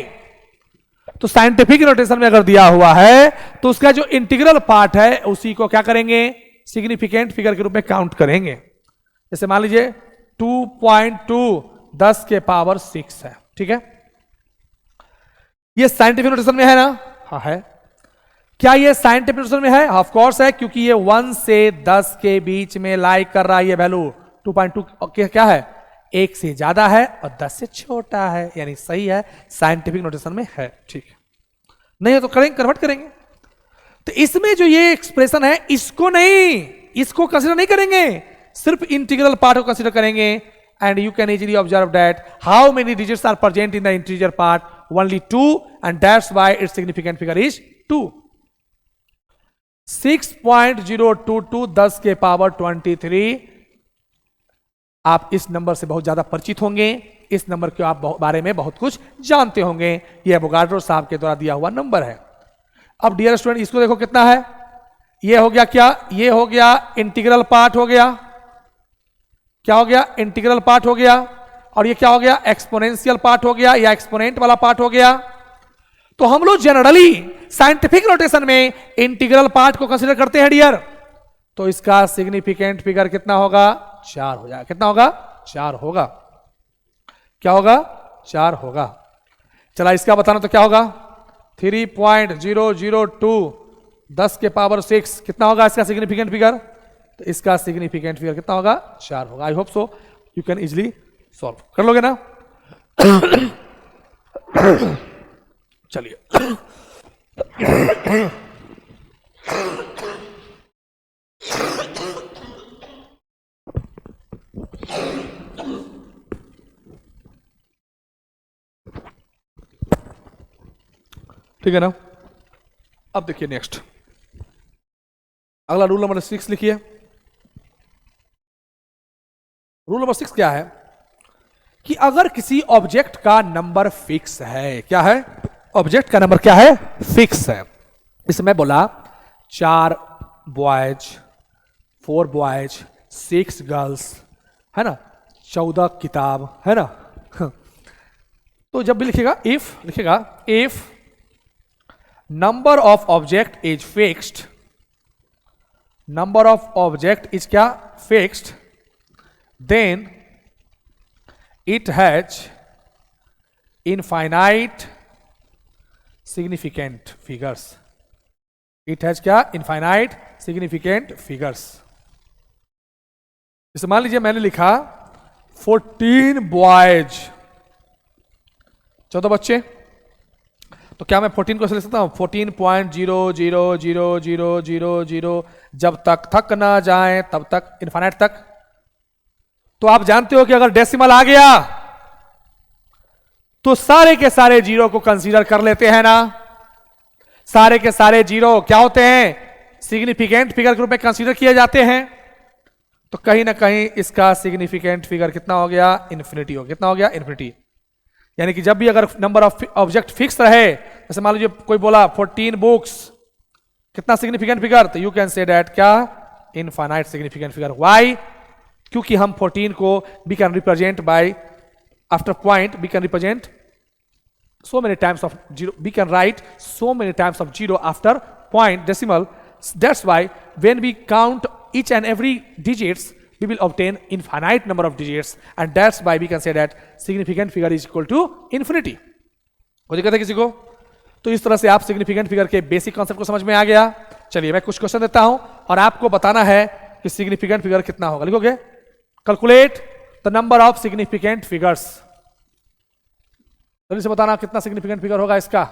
तो साइंटिफिक नोटेशन में अगर दिया हुआ है तो उसका जो इंटीग्रल पार्ट है उसी को क्या करेंगे, सिग्निफिकेंट फिगर के रूप में काउंट करेंगे। जैसे मान लीजिए 2.2 10 के पावर 6 है, ठीक है, ये साइंटिफिक नोटेशन में है ना, हाँ है। क्या ये साइंटिफिक नोटेशन में है, ऑफ कोर्स है, क्योंकि ये 1 से 10 के बीच में लाई कर रहा है, ये वैल्यू 2.2 क्या है, 1 से ज्यादा है और 10 से छोटा है, यानी सही है, साइंटिफिक नोटेशन में है। ठीक है, नहीं है तो करेंगे, कन्वर्ट करेंगे। तो इसमें जो ये एक्सप्रेशन है इसको नहीं, इसको कंसीडर नहीं करेंगे, सिर्फ इंटीग्रल पार्ट को कंसीडर करेंगे। And you can easily observe that how many digits are present in the integer part, only 2, and that's why its significant figure is 2। 6.022 10 के पावर 23, आप इस नंबर से बहुत ज्यादा परिचित होंगे, इस नंबर के आप बारे में बहुत कुछ जानते होंगे, यह एवोगाड्रो साहब के द्वारा दिया हुआ नंबर है। अब डियर स्टूडेंट, इसको देखो कितना है, ये हो गया क्या, ये हो गया इंटीग्रल पार्ट हो गया, क्या हो गया, इंटीग्रल पार्ट हो गया, और ये क्या हो गया, एक्सपोनेंशियल पार्ट हो गया या एक्सपोनेंट वाला पार्ट हो गया। तो हम लोग जनरली साइंटिफिक नोटेशन में इंटीग्रल पार्ट को कंसीडर करते हैं डियर, तो इसका सिग्निफिकेंट फिगर कितना होगा? 4 हो जाएगा। कितना होगा? 4 होगा। क्या होगा? 4 होगा। चला इसका बताना तो क्या होगा? 3.002 10 के पावर 6 कितना होगा इसका सिग्निफिकेंट फिगर? तो इसका सिग्निफिकेंट फिगर कितना होगा? 4 होगा। I hope so you can easily solve कर लोगे ना। चलिए ठीक है ना। अब देखिए नेक्स्ट अगला रूल नंबर 6 लिखिए। रूल नंबर 6 क्या है कि अगर किसी ऑब्जेक्ट का नंबर फिक्स है, क्या है? ऑब्जेक्ट का नंबर क्या है? फिक्स है। इसमें बोला 4 बॉयज, 4 बॉयज, 6 गर्ल्स, है ना, 14 किताब, है ना। तो जब भी लिखेगा if number of object is fixed, number of object is क्या? Fixed, then it has infinite significant figures. It has क्या? Infinite significant figures. जैसे मान लीजिए मैंने लिखा 14 बॉयज, 14 बच्चे, तो क्या मैं 14 को ऐसे लिख सकता हूं? 14.0000000 जब तक थक ना जाए तब तक, इनफाइनाइट तक। तो आप जानते हो कि अगर डेसिमल आ गया तो सारे के सारे जीरो को कंसीडर कर लेते हैं ना। सारे के सारे जीरो क्या होते हैं? सिग्निफिकेंट फिगर के रूप में कंसीडर किए जाते हैं। तो कहीं ना कहीं इसका सिग्निफिकेंट फिगर कितना हो गया? इन्फिनिटी हो गया। कितना हो गया? इन्फिनिटी। यानी कि जब भी अगर नंबर ऑफ ऑब्जेक्ट फिक्स रहे, जैसे मान लीजिए कोई बोला 14 बुक्स, कितना सिग्निफिकेंट फिगर? तो यू कैन से दैट क्या? Infinite significant figure. व्हाई? क्योंकि हम 14 को we can represent by after point, we can represent so many times of zero, we can write so many times of zero after point decimal. That's why when we count each and every digits we will obtain infinite number of digits, and that's why we can say that significant figure is equal to infinity. कोई दिक्कत है किसी को? तो इस तरह से आप सिग्निफिकेंट फिगर के बेसिक कॉन्सेप्ट को समझ में आ गया। चलिए मैं कुछ क्वेश्चन देता हूं और आपको बताना है कि सिग्निफिकेंट फिगर कितना होगा। लिखोगे? Calculate the number of significant figures. जल्दी से बताना कितना सिग्निफिकेंट फिगर होगा इसका।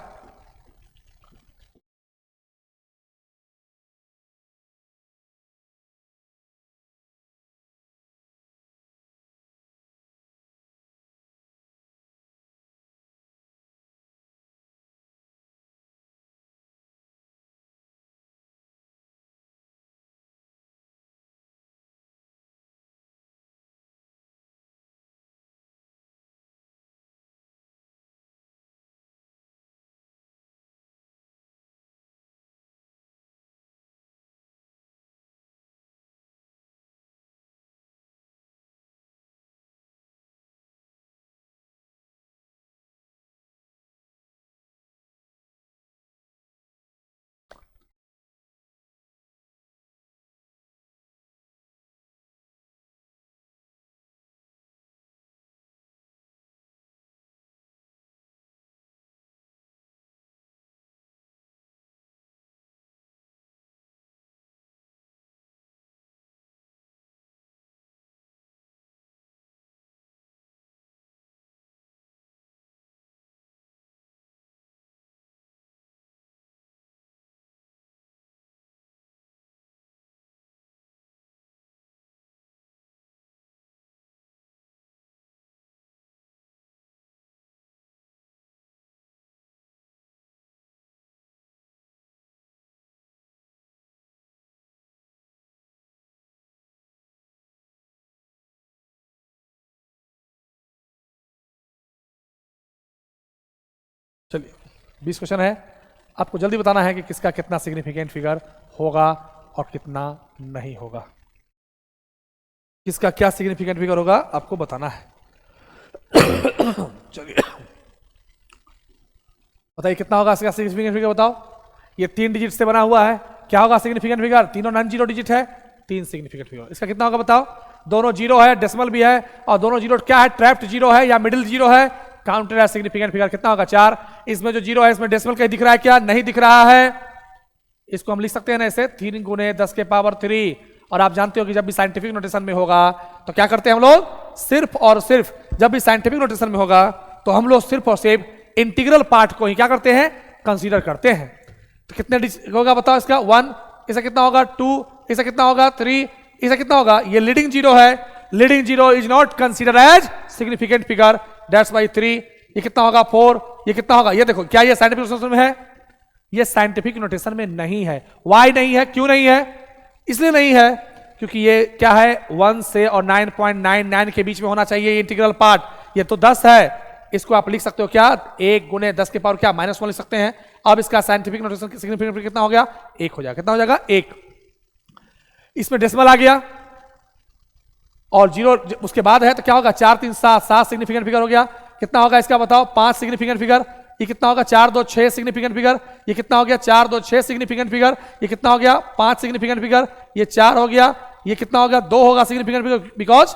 चलिए 20 क्वेश्चन है, आपको जल्दी बताना है कि किसका कितना सिग्निफिकेंट फिगर होगा और कितना नहीं होगा। किसका क्या सिग्निफिकेंट फिगर होगा आपको बताना है। चलिए बताइए कितना होगा इसका सिग्निफिकेंट फिगर? बताओ। ये 3 डिजिट से बना हुआ है, क्या होगा सिग्निफिकेंट फिगर? तीनों नॉन जीरो डिजिट है, 3 सिग्निफिकेंट फिगर। इसका कितना होगा बताओ? दोनों जीरो है, डेसिमल भी है, और दोनों जीरो क्या है? ट्रैप्ड जीरो है या मिडिल जीरो है? Counted as significant figure. कितना होगा? 4। इसमें जो जीरो है इसमें डेसिमल कहीं दिख रहा है क्या? नहीं दिख रहा है। इसको हम लिख सकते हैं ना ऐसे 3 गुने 10 के पावर 3। और आप जानते हो कि जब भी साइंटिफिक नोटेशन में होगा तो क्या करते हैं हम लोग? सिर्फ और सिर्फ जब भी साइंटिफिक नोटेशन में होगा तो हम लोग सिर्फ और सिर्फ इंटीग्रल पार्ट को ही क्या करते हैं? कंसीडर करते हैं। तो कितने होगा बताओ इसका? 1। इसका कितना होगा? 2। इसका कितना होगा? 3। इसका कितना होगा? ये लीडिंग जीरो है, leading zero is not consider as significant figure, that's why 3। ये कितना होगा? 4। ये कितना होगा? ये देखो, क्या ये साइंटिफिक नोटेशन में है? ये साइंटिफिक नोटेशन में नहीं है। वाई नहीं है? क्यों नहीं है? इसलिए नहीं है क्योंकि ये क्या है? 1 से और 9.99 के बीच में होना चाहिए ये इंटीग्रल पार्ट। ये तो 10 है, इसको आप लिख सकते हो क्या? 1 गुने 10 के पावर क्या? -1 लिख सकते हैं। अब इसका साइंटिफिक नोटेशन सिग्निफिकेंट कितना हो गया? 1 हो जाएगा। कितना हो जाएगा? 1। इसमें डेसिमल आ गया और जीरो उसके बाद है तो क्या होगा? 4 3 7 7 सिग्निफिकेंट फिगर हो गया। कितना होगा इसका बताओ? 5 सिग्निफिकेंट फिगर। ये कितना होगा? 4 2 6 सिग्निफिकेंट फिगर। ये कितना हो गया? 4 2 6 सिग्निफिकेंट फिगर। ये कितना हो गया? 5 सिग्निफिकेंट फिगर। ये 4 हो गया। ये कितना हो गया? 2 होगा significant figure, because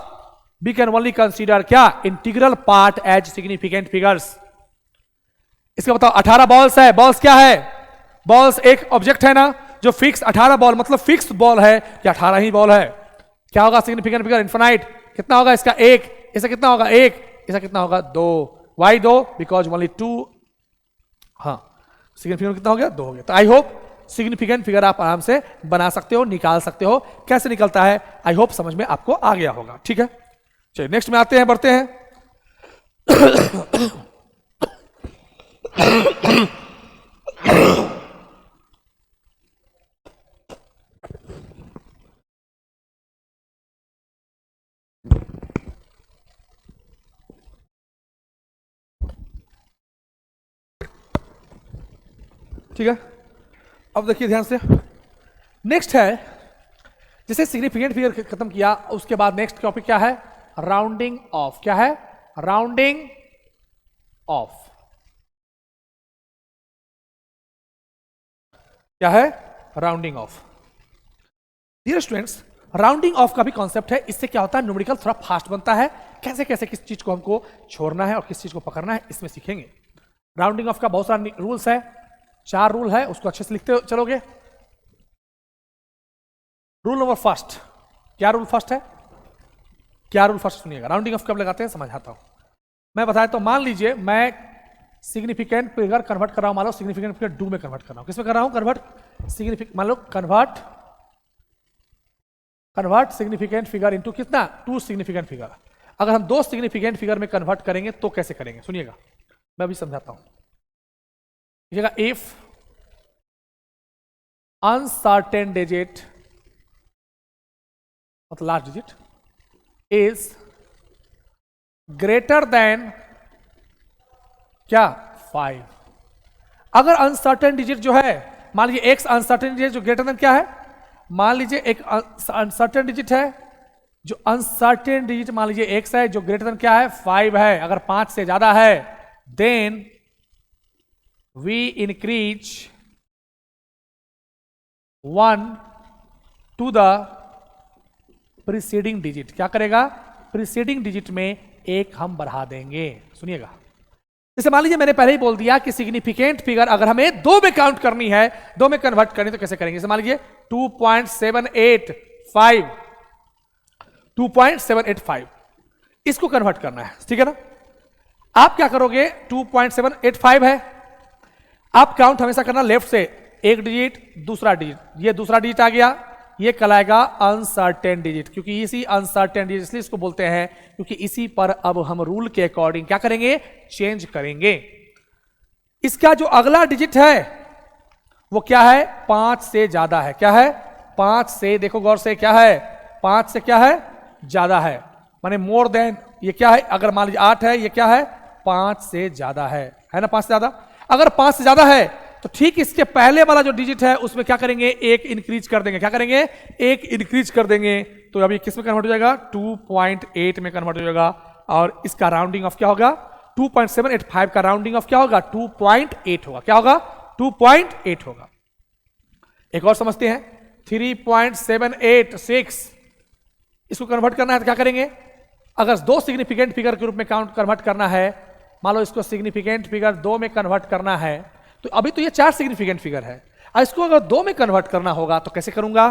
we can only consider क्या? Integral part as significant figures. इसका बताओ 18 बॉल्स है। बॉल्स क्या है? बॉल्स एक ऑब्जेक्ट है ना जो फिक्स, 18 बॉल मतलब फिक्स बॉल है कि 18 ही बॉल है। क्या होगा सिग्निफिकेंट फिगर? इनफिनाइट। कितना होगा इसका? 1। इसका कितना होगा? 1। इसका कितना होगा? 2। वाई 2? Because only 2। हाँ, सिग्निफिकेंट कितना हो गया? 2 हो गया। तो आई होप सिग्निफिकेंट फिगर आप आराम से बना सकते हो, निकाल सकते हो। कैसे निकलता है आई होप समझ में आपको आ गया होगा। ठीक है, चलिए नेक्स्ट में आते हैं, बढ़ते हैं। ठीक है, अब देखिए ध्यान से। नेक्स्ट है, जैसे सिग्निफिकेंट फिगर खत्म किया उसके बाद नेक्स्ट टॉपिक क्या है? Rounding off. क्या है? Rounding off. क्या है? Rounding off. Dear students, rounding off का भी कॉन्सेप्ट है। इससे क्या होता है? न्यूमेरिकल थोड़ा फास्ट बनता है। कैसे कैसे किस चीज को हमको छोड़ना है और किस चीज को पकड़ना है इसमें सीखेंगे। राउंडिंग ऑफ का बहुत सारा रूल्स है, 4 रूल है, उसको अच्छे से लिखते चलोगे। रूल नंबर फर्स्ट, क्या रूल फर्स्ट है? क्या रूल फर्स्ट सुनिएगा। राउंडिंग ऑफ कब लगाते हैं समझाता हूं मैं। बताया तो मान लीजिए मैं सिग्निफिकेंट फिगर कन्वर्ट कर रहा हूं, मान लो सिग्निफिकेंट फिगर 2 में कन्वर्ट कर रहा हूं। किसमें कर रहा हूं कन्वर्ट? सिग्निफिकेंट, मान लो कन्वर्ट सिग्निफिकेंट फिगर इनटू कितना? 2 सिग्निफिकेंट फिगर। अगर हम 2 सिग्निफिकेंट फिगर में कन्वर्ट करेंगे तो कैसे करेंगे सुनिएगा, मैं अभी समझाता हूं। लिखिएगा इफ अनसर्टेन डिजिट मतलब last digit is greater than क्या? 5। अगर अनसर्टेन डिजिट जो है, मान लीजिए एक्स अनसर्टेन डिजिट जो ग्रेटर देन क्या है? मान लीजिए एक अनसर्टेन डिजिट है, जो अनसर्टेन डिजिट मान लीजिए एक्स है, जो ग्रेटर देन क्या है? 5 है। अगर 5 से ज्यादा है then we increase 1 to the preceding digit. क्या करेगा? प्रीसीडिंग डिजिट में 1 हम बढ़ा देंगे। सुनिएगा, जैसे मान लीजिए मैंने पहले ही बोल दिया कि सिग्निफिकेंट फिगर अगर हमें 2 में काउंट करनी है, 2 में कन्वर्ट करनी तो कैसे करेंगे? जैसे मान लीजिए 2.785 2.785 इसको कन्वर्ट करना है, ठीक है ना? आप क्या करोगे? 2.785 है, आप काउंट हमेशा करना लेफ्ट से, एक डिजिट दूसरा डिजिट, ये दूसरा डिजिट आ गया, ये कहलाएगा अनसर्टेन डिजिट। क्योंकि इसी अनसर्टेन डिजिट इसलिए इसको बोलते हैं क्योंकि इसी पर अब हम रूल के अकॉर्डिंग क्या करेंगे? चेंज करेंगे। इसका जो अगला डिजिट है वो क्या है? 5 से ज्यादा है। क्या है? 5 से, देखो गौर से, क्या है? 5 से क्या है? ज्यादा है, माने मोर देन। ये क्या है? अगर मान लीजिए 8 है, ये क्या है? 5 से ज्यादा है ना? 5 से ज्यादा। अगर 5 से ज्यादा है तो ठीक इसके पहले वाला जो डिजिट है उसमें क्या करेंगे? 1 इंक्रीज कर देंगे। क्या करेंगे? 1 इंक्रीज कर देंगे। तो अभी किस में कन्वर्ट हो जाएगा? 2.8 में कन्वर्ट हो जाएगा। और इसका राउंडिंग ऑफ क्या होगा? 2.785 का राउंडिंग ऑफ क्या होगा? 2.8 होगा। क्या होगा? 2.8 होगा। एक और समझते हैं, 3.786। इसको कन्वर्ट करना है तो क्या करेंगे, अगर दो सिग्निफिकेंट फिगर के रूप में काउंट कन्वर्ट करना है, मान लो इसको सिग्निफिकेंट फिगर 2 में कन्वर्ट करना है, तो अभी तो ये 4 सिग्निफिकेंट फिगर है, और इसको अगर 2 में कन्वर्ट करना होगा तो कैसे करूंगा,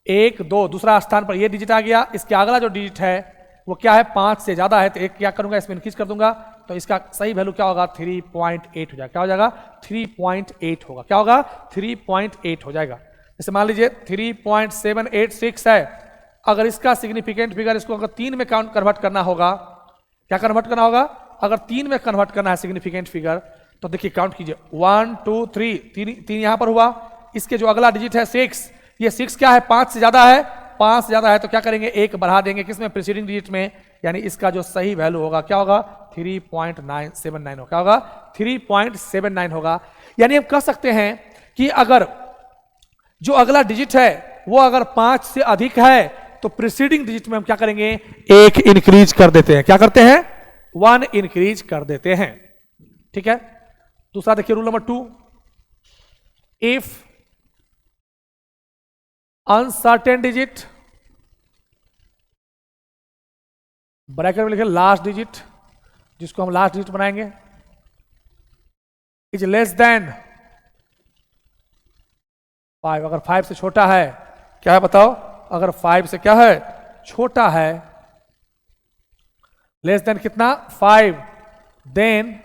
1 2 दूसरा स्थान पर ये डिजिट आ गया, इसके अगला जो डिजिट है वो क्या है 5 से ज्यादा है, तो एक क्या करूंगा इसमें इंक्रीज कर दूंगा, तो इसका सही वैल्यू क्या होगा 3.8 हो जाएगा। क्या हो जाएगा 3.8 होगा, क्या होगा 3.8 हो जाएगा। जैसे मान लीजिए 3.786 है, अगर इसका सिग्निफिकेंट फिगर इसको अगर 3 में काउंट कन्वर्ट करना होगा, क्या कन्वर्ट करना होगा, अगर 3 में कन्वर्ट करना है सिग्निफिकेंट फिगर, तो देखिए काउंट कीजिए 1 2 3, 3 यहां पर हुआ, इसके जो अगला डिजिट है 6, ये 6 क्या है 5 से ज्यादा है, 5 से ज्यादा है तो क्या करेंगे 1 बढ़ा देंगे किसमें, प्रीसीडिंग डिजिट में, यानी इसका जो सही वैल्यू होगा क्या होगा 3.979 होगा, क्या होगा 3.79 होगा। यानी हम कह सकते हैं कि अगर जो अगला डिजिट है वो अगर 5 से अधिक है तो प्रीसीडिंग डिजिट में हम क्या करेंगे 1 इंक्रीज कर देते हैं, क्या करते हैं 1 इंक्रीज कर देते हैं। ठीक है, दूसरा देखिए rule number 2, if uncertain digit, bracket में लिखे लास्ट डिजिट, जिसको हम लास्ट डिजिट बनाएंगे, इज लेस देन 5, अगर 5 से छोटा है, क्या है बताओ, अगर 5 से क्या है छोटा है, लेस देन कितना 5, then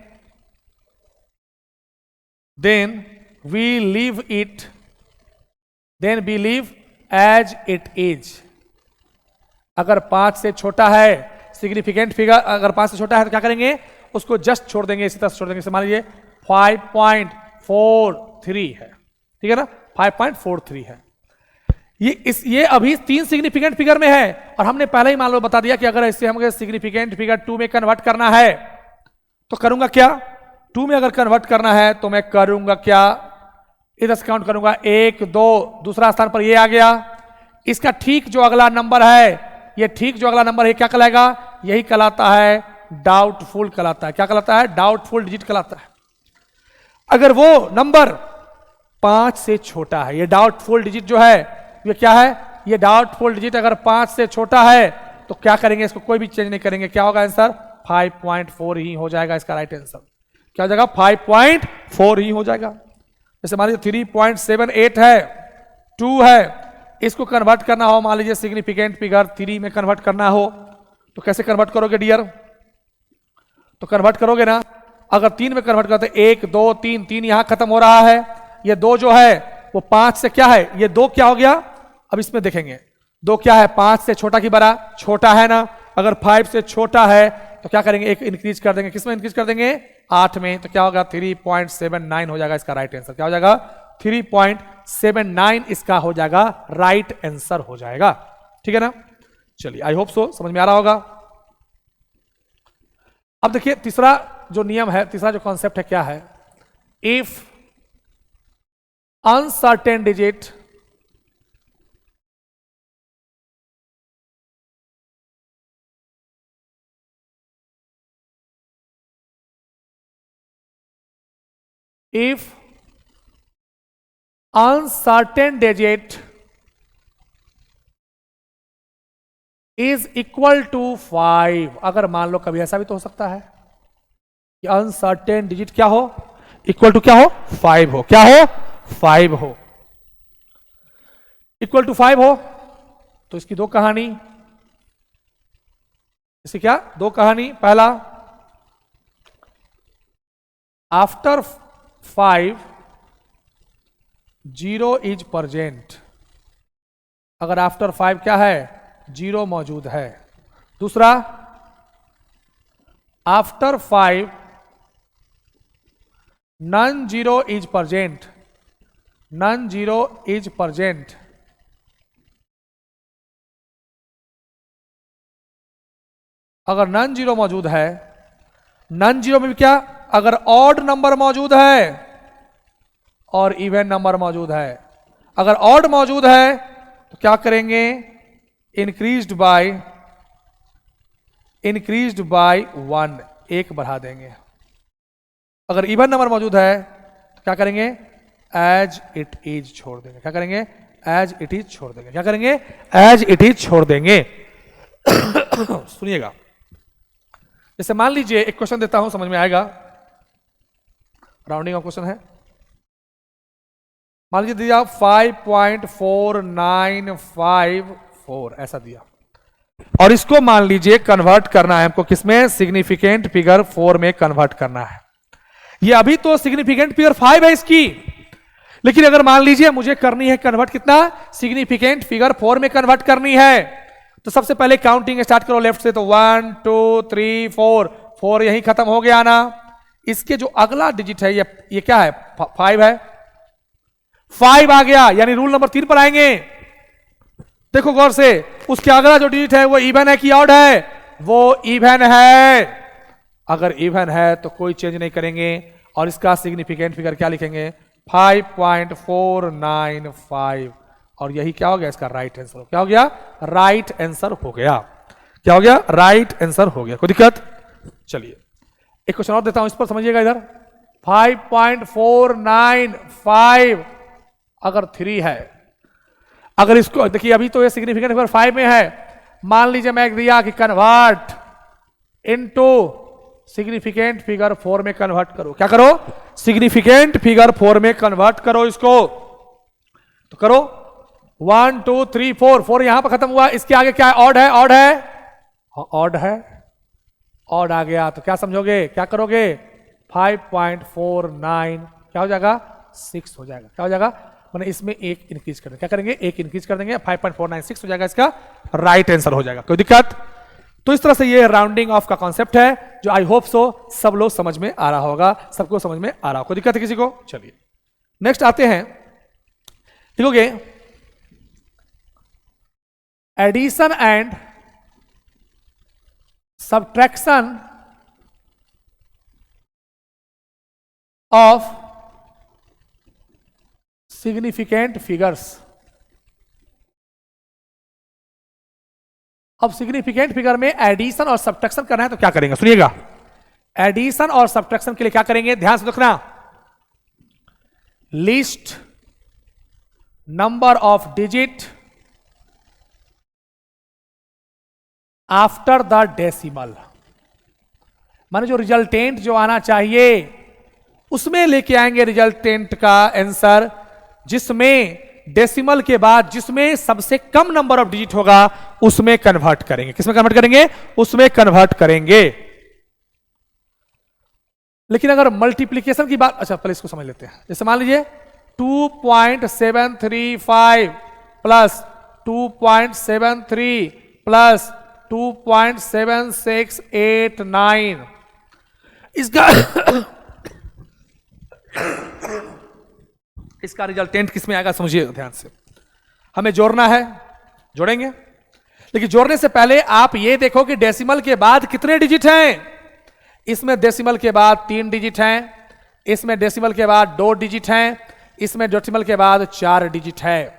we leave it, then we leave as it is. अगर 5 से छोटा है सिग्निफिकेंट फिगर, अगर 5 से छोटा है तो क्या करेंगे उसको जस्ट छोड़ देंगे, इसी तरह छोड़ देंगे। मान लीजिए 5.43 है, ठीक है ना, 5.43 है, ये अभी 3 सिग्निफिकेंट फिगर में है, और हमने पहले ही मान लो बता दिया कि अगर इसे हमें सिग्निफिकेंट फिगर 2 में कन्वर्ट करना है तो करूंगा क्या, 2 में अगर कन्वर्ट करना है तो मैं करूंगा क्या, इधर से काउंट करूंगा 1 2, दूसरा स्थान पर ये आ गया, इसका ठीक जो अगला नंबर है, ये ठीक जो अगला नंबर है क्या कहलाएगा, यही कहलाता है डाउटफुल कहलाता है। क्या कहलाता है, डाउटफुल डिजिट कहलाता है। अगर वो नंबर 5 से छोटा है, ये डाउटफुल डिजिट जो है ये क्या है, ये डाउटफुल डिजिट अगर 5 से छोटा है तो क्या करेंगे, इसको कोई भी चेंज नहीं करेंगे, क्या होगा आंसर 5.4 ही हो जाएगा, इसका राइट आंसर क्या हो जाएगा 5.4 ही हो जाएगा। जैसे मान लीजिए 3.78 है, 2 है, इसको कन्वर्ट करना हो, मान लीजिए सिग्निफिकेंट फिगर 3 में कन्वर्ट करना हो तो कैसे कन्वर्ट करोगे डियर, तो कन्वर्ट करोगे ना, अगर 3 में कन्वर्ट करते 1 2 3, 3 यहां खत्म हो रहा है, ये 2 जो है वो 5 से क्या है, ये 2 क्या हो गया, अब इसमें देखेंगे 2 क्या है 5 से छोटा की बड़ा, छोटा है ना, अगर 5 से छोटा है तो क्या करेंगे 1 इंक्रीज कर देंगे, किसमें इंक्रीज कर देंगे 8 में, तो क्या होगा 3.79 हो जाएगा इसका राइट आंसर, क्या हो जाएगा 3.79 इसका हो जाएगा राइट आंसर हो जाएगा। ठीक है ना, चलिए आई होप सो समझ में आ रहा होगा। अब देखिए तीसरा जो नियम है, तीसरा जो कॉन्सेप्ट है क्या है, if uncertain digit if uncertain digit is equal to 5, अगर मान लो कभी ऐसा भी तो हो सकता है कि अनसर्टेन डिजिट क्या हो, इक्वल टू क्या हो 5 हो, क्या हो 5 हो, इक्वल टू 5 हो, तो इसकी दो कहानी, इसकी क्या दो कहानी, पहला आफ्टर 5 0 इज प्रेजेंट, अगर आफ्टर 5 क्या है 0 मौजूद है। दूसरा after 5 non zero is present, non zero is present, अगर नन जीरो मौजूद है, नन जीरो में भी क्या, अगर ऑड नंबर मौजूद है और इवन नंबर मौजूद है, अगर ऑड मौजूद है तो क्या करेंगे इंक्रीज्ड बाय 1, एक बढ़ा देंगे। अगर इवन नंबर मौजूद है तो क्या करेंगे एज इट इज छोड़ देंगे, क्या करेंगे एज इट इज छोड़ देंगे। क्या करेंगे? एज इट इज छोड़ देंगे। सुनिएगा, जैसे मान लीजिए एक क्वेश्चन देता हूं, समझ में आएगा, राउंडिंग ऑफ क्वेश्चन है। मान लीजिए दिया 5.4954 ऐसा दिया, और इसको मान लीजिए कन्वर्ट करना है हमको किसमें? सिग्निफिकेंट फिगर 4 में कन्वर्ट करना है। ये अभी तो सिग्निफिकेंट फिगर 5 है इसकी, लेकिन अगर मान लीजिए मुझे करनी है कन्वर्ट कितना? सिग्निफिकेंट फिगर 4 में कन्वर्ट करनी है, तो सबसे पहले काउंटिंग स्टार्ट करो लेफ्ट से। तो 1 2 3 4 यही खत्म हो गया ना। इसके जो अगला डिजिट है ये क्या है? 5 है। 5 आ गया, यानी रूल नंबर 3 पर आएंगे। देखो गौर से, उसके अगला जो डिजिट है वो इवन है कि ऑड है? वो इवन है। अगर इवन है तो कोई चेंज नहीं करेंगे, और इसका सिग्निफिकेंट फिगर क्या लिखेंगे? 5.495, और यही क्या हो गया? इसका राइट आंसर। क्या हो गया? राइट आंसर हो गया। क्या हो गया? राइट आंसर हो गया। कोई दिक्कत? चलिए एक क्वेश्चन और देता हूं, इस पर समझिएगा। इधर 5.495 अगर 3 है, अगर इसको देखिए, अभी तो ये सिग्निफिकेंट फिगर 5 में है। मान लीजिए मैं दिया कि कन्वर्ट इनटू सिग्निफिकेंट फिगर 4 में कन्वर्ट करो। क्या करो? सिग्निफिकेंट फिगर 4 में कन्वर्ट करो इसको। तो करो 1 2 3 4 यहां पर खत्म हुआ। इसके आगे क्या है? ऑड है। ऑड है, ऑड है, ऑड आ गया तो क्या समझोगे? क्या करोगे? 5.49 क्या हो जाएगा? 6 हो जाएगा। क्या हो जाएगा? मैंने इसमें एक इंक्रीज कर देंगे। क्या करेंगे? एक इंक्रीज कर देंगे, 5.496 हो जाएगा। इसका राइट आंसर हो जाएगा। कोई दिक्कत? तो इस तरह से ये राउंडिंग ऑफ का कॉन्सेप्ट है, जो आई होप सो सब लोग समझ में आ रहा होगा, सबको समझ में आ रहा हो। कोई दिक्कत है किसी को? चलिए नेक्स्ट आते हैं। देखोगे, addition and subtraction of significant figures. अब सिग्निफिकेंट फिगर में एडिशन और सब्ट्रैक्शन करना है, तो क्या करेंगे? सुनिएगा, एडिशन और सब्ट्रैक्शन के लिए क्या करेंगे? ध्यान से देखना। List number of digit after the decimal, माने जो रिजल्टेंट जो आना चाहिए उसमें लेके आएंगे रिजल्टेंट का आंसर, जिसमें डेसिमल के बाद जिसमें सबसे कम नंबर ऑफ डिजिट होगा उसमें कन्वर्ट करेंगे। किसमें कन्वर्ट करेंगे? उसमें कन्वर्ट करेंगे। लेकिन अगर मल्टीप्लीकेशन की बात, अच्छा पहले इसको समझ लेते हैं। जैसे मान लीजिए 2.735 प्लस 2.73 प्लस 2.7689, इसका इसका रिजल्टेंट किसमें आएगा? समझिए ध्यान से। हमें जोड़ना है, जोड़ेंगे, लेकिन जोड़ने से पहले आप ये देखो कि डेसिमल के बाद कितने डिजिट हैं। इसमें डेसिमल के बाद 3 डिजिट हैं, इसमें डेसिमल के बाद 2 डिजिट हैं, इसमें डेसिमल के बाद 4 डिजिट है।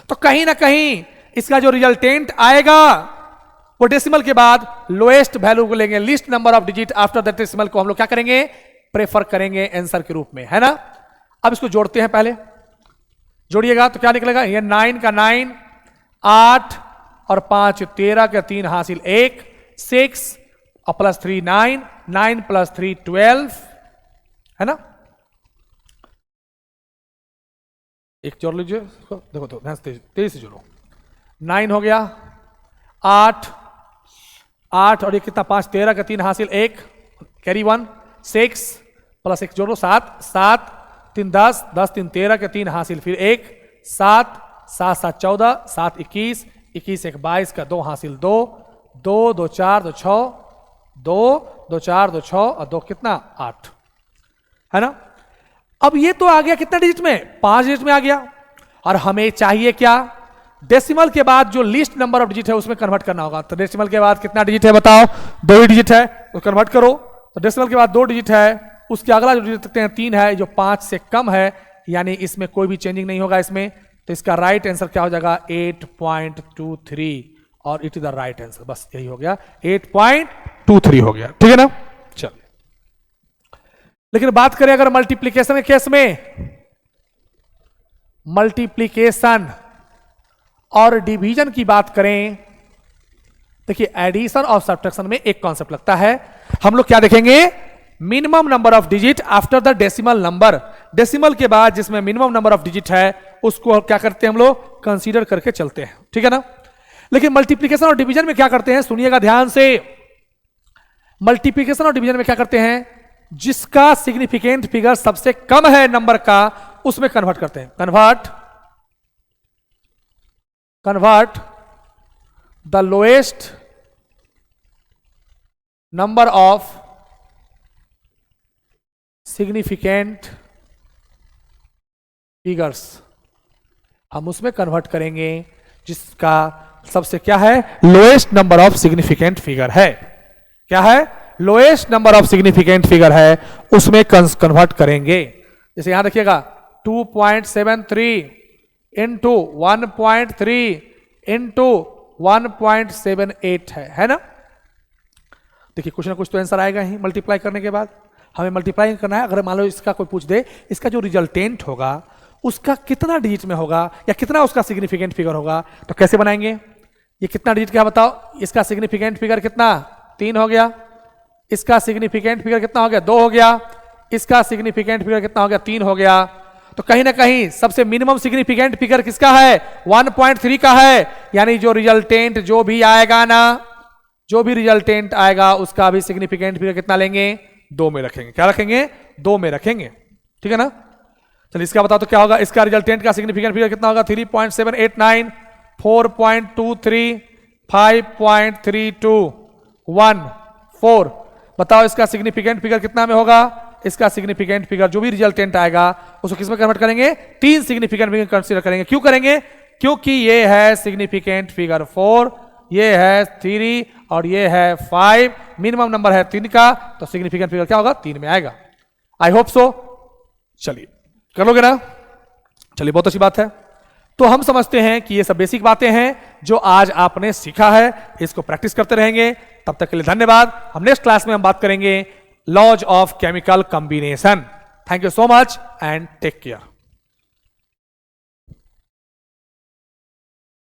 तो कहीं ना कहीं इसका जो रिजल्टेंट आएगा वो डेसिमल के बाद लोएस्ट वैल्यू को लेंगे। List number of digit after the decimal को हम लोग क्या करेंगे? प्रेफर करेंगे आंसर के रूप में, है ना। अब इसको जोड़ते हैं, पहले जोड़िएगा तो क्या निकलेगा? ये 9 का 9, 8 और 5 13 का 3 हासिल 1, 6 और प्लस 3 9, 9 प्लस 3 12, है ना। एक जोड़ लीजिए, देखो तो ध्यान से तेजी से जोड़ो। 9 हो गया, 8 और ये कितना? 5 13 का 3 हासिल 1, कैरी 1, 6 प्लस 1 जोड़ो 7, 7 3 10, 10 3 13 के 3 हासिल फिर 1, 7 7 7 14, 7 21, 21 1 22 का 2 हासिल 2, 2 2 4 2 6, 2 2 4 2 6 और 2 कितना? 8, है ना। अब ये तो आ गया कितना डिजिट में? 5 डिजिट में आ गया। और हमें चाहिए क्या? डेसिमल के बाद जो लिस्ट नंबर ऑफ डिजिट है उसमें कन्वर्ट करना होगा। तो डेसिमल के बाद कितना डिजिट है बताओ? 2 ही डिजिट है, तो कन्वर्ट करो। तो डेसिमल के बाद 2 डिजिट है, उसके अगला जो डिजिट देखते हैं 3 है, जो 5 से कम है, यानी इसमें कोई भी चेंजिंग नहीं होगा इसमें। तो इसका राइट आंसर क्या हो जाएगा? 8.23, और it is the right answer. बस यही हो गया, 8.23 हो गया, ठीक है ना। चलिए, लेकिन बात करें अगर मल्टीप्लीकेशन के केस में, मल्टीप्लीकेशन और डिवीजन की बात करें, देखिए एडिशन और सब्ट्रैक्शन में एक कॉन्सेप्ट लगता है। हम लोग क्या देखेंगे, minimum number of digit after the decimal number. Decimal के बाद जिसमें मिनिमम नंबर ऑफ डिजिट है उसको क्या करते हैं हम लोग, कंसीडर करके चलते हैं, ठीक है ना। लेकिन मल्टीप्लीकेशन और डिवीजन में क्या करते हैं, सुनिएगा ध्यान से। मल्टीप्लीकेशन और डिवीजन में क्या करते हैं, जिसका सिग्निफिकेंट फिगर सबसे कम है नंबर का उसमें कन्वर्ट करते हैं। Convert the lowest number of significant figures, हम उसमें कन्वर्ट करेंगे जिसका सबसे क्या है, lowest number of significant figure है। क्या है, lowest number of significant figure है, उसमें कन्वर्ट करेंगे। जैसे यहां देखिएगा 2.73 इंटू 1.3 इंटू 1.78 है ना। देखिए कुछ ना कुछ तो आंसर आएगा ही मल्टीप्लाई करने के बाद। हमें मल्टीप्लाई करना है। अगर मान लो इसका कोई पूछ दे, इसका जो रिजल्टेंट होगा उसका कितना डिजिट में होगा या कितना उसका सिग्निफिकेंट फिगर होगा, तो कैसे बनाएंगे। ये कितना डिजिट क्या बताओ, इसका सिग्निफिकेंट फिगर कितना, 3 हो गया। इसका सिग्निफिकेंट फिगर कितना हो गया, 2 हो गया। इसका सिग्निफिकेंट फिगर कितना हो गया, 3 हो गया। तो कहीं ना कहीं सबसे मिनिमम सिग्निफिकेंट फिगर किसका है, 1.3 का है। यानी जो रिजल्टेंट जो भी आएगा ना, जो भी रिजल्टेंट आएगा उसका भी सिग्निफिकेंट फिगर कितना लेंगे, 2 में रखेंगे। क्या रखेंगे, 2 में रखेंगे, ठीक है ना। चलिए इसका बताओ तो क्या होगा, इसका रिजल्टेंट का सिग्निफिकेंट फिगर कितना होगा, 3.789, 4.23, 5.32, 1, 4। बताओ इसका सिग्निफिकेंट फिगर कितना में होगा, इसका सिग्निफिकेंट फिगर जो भी रिजल्टेंट आएगा उसको किस में कन्वर्ट करेंगे, 3 सिग्निफिकेंट फिगर कंसीडर करेंगे। क्यों करेंगे, क्योंकि ये है सिग्निफिकेंट फिगर 4, ये है 3 और ये है 5। मिनिमम नंबर है 3 का, तो सिग्निफिकेंट फिगर क्या होगा, 3 में आएगा। I hope so. चलिए कर लोगे ना, चलिए बहुत अच्छी बात है। तो हम समझते हैं कि ये सब बेसिक बातें हैं जो आज आपने सीखा है, इसको प्रैक्टिस करते रहेंगे। तब तक के लिए धन्यवाद। हम नेक्स्ट क्लास में हम बात करेंगे laws of chemical combination. Thank you so much and take care.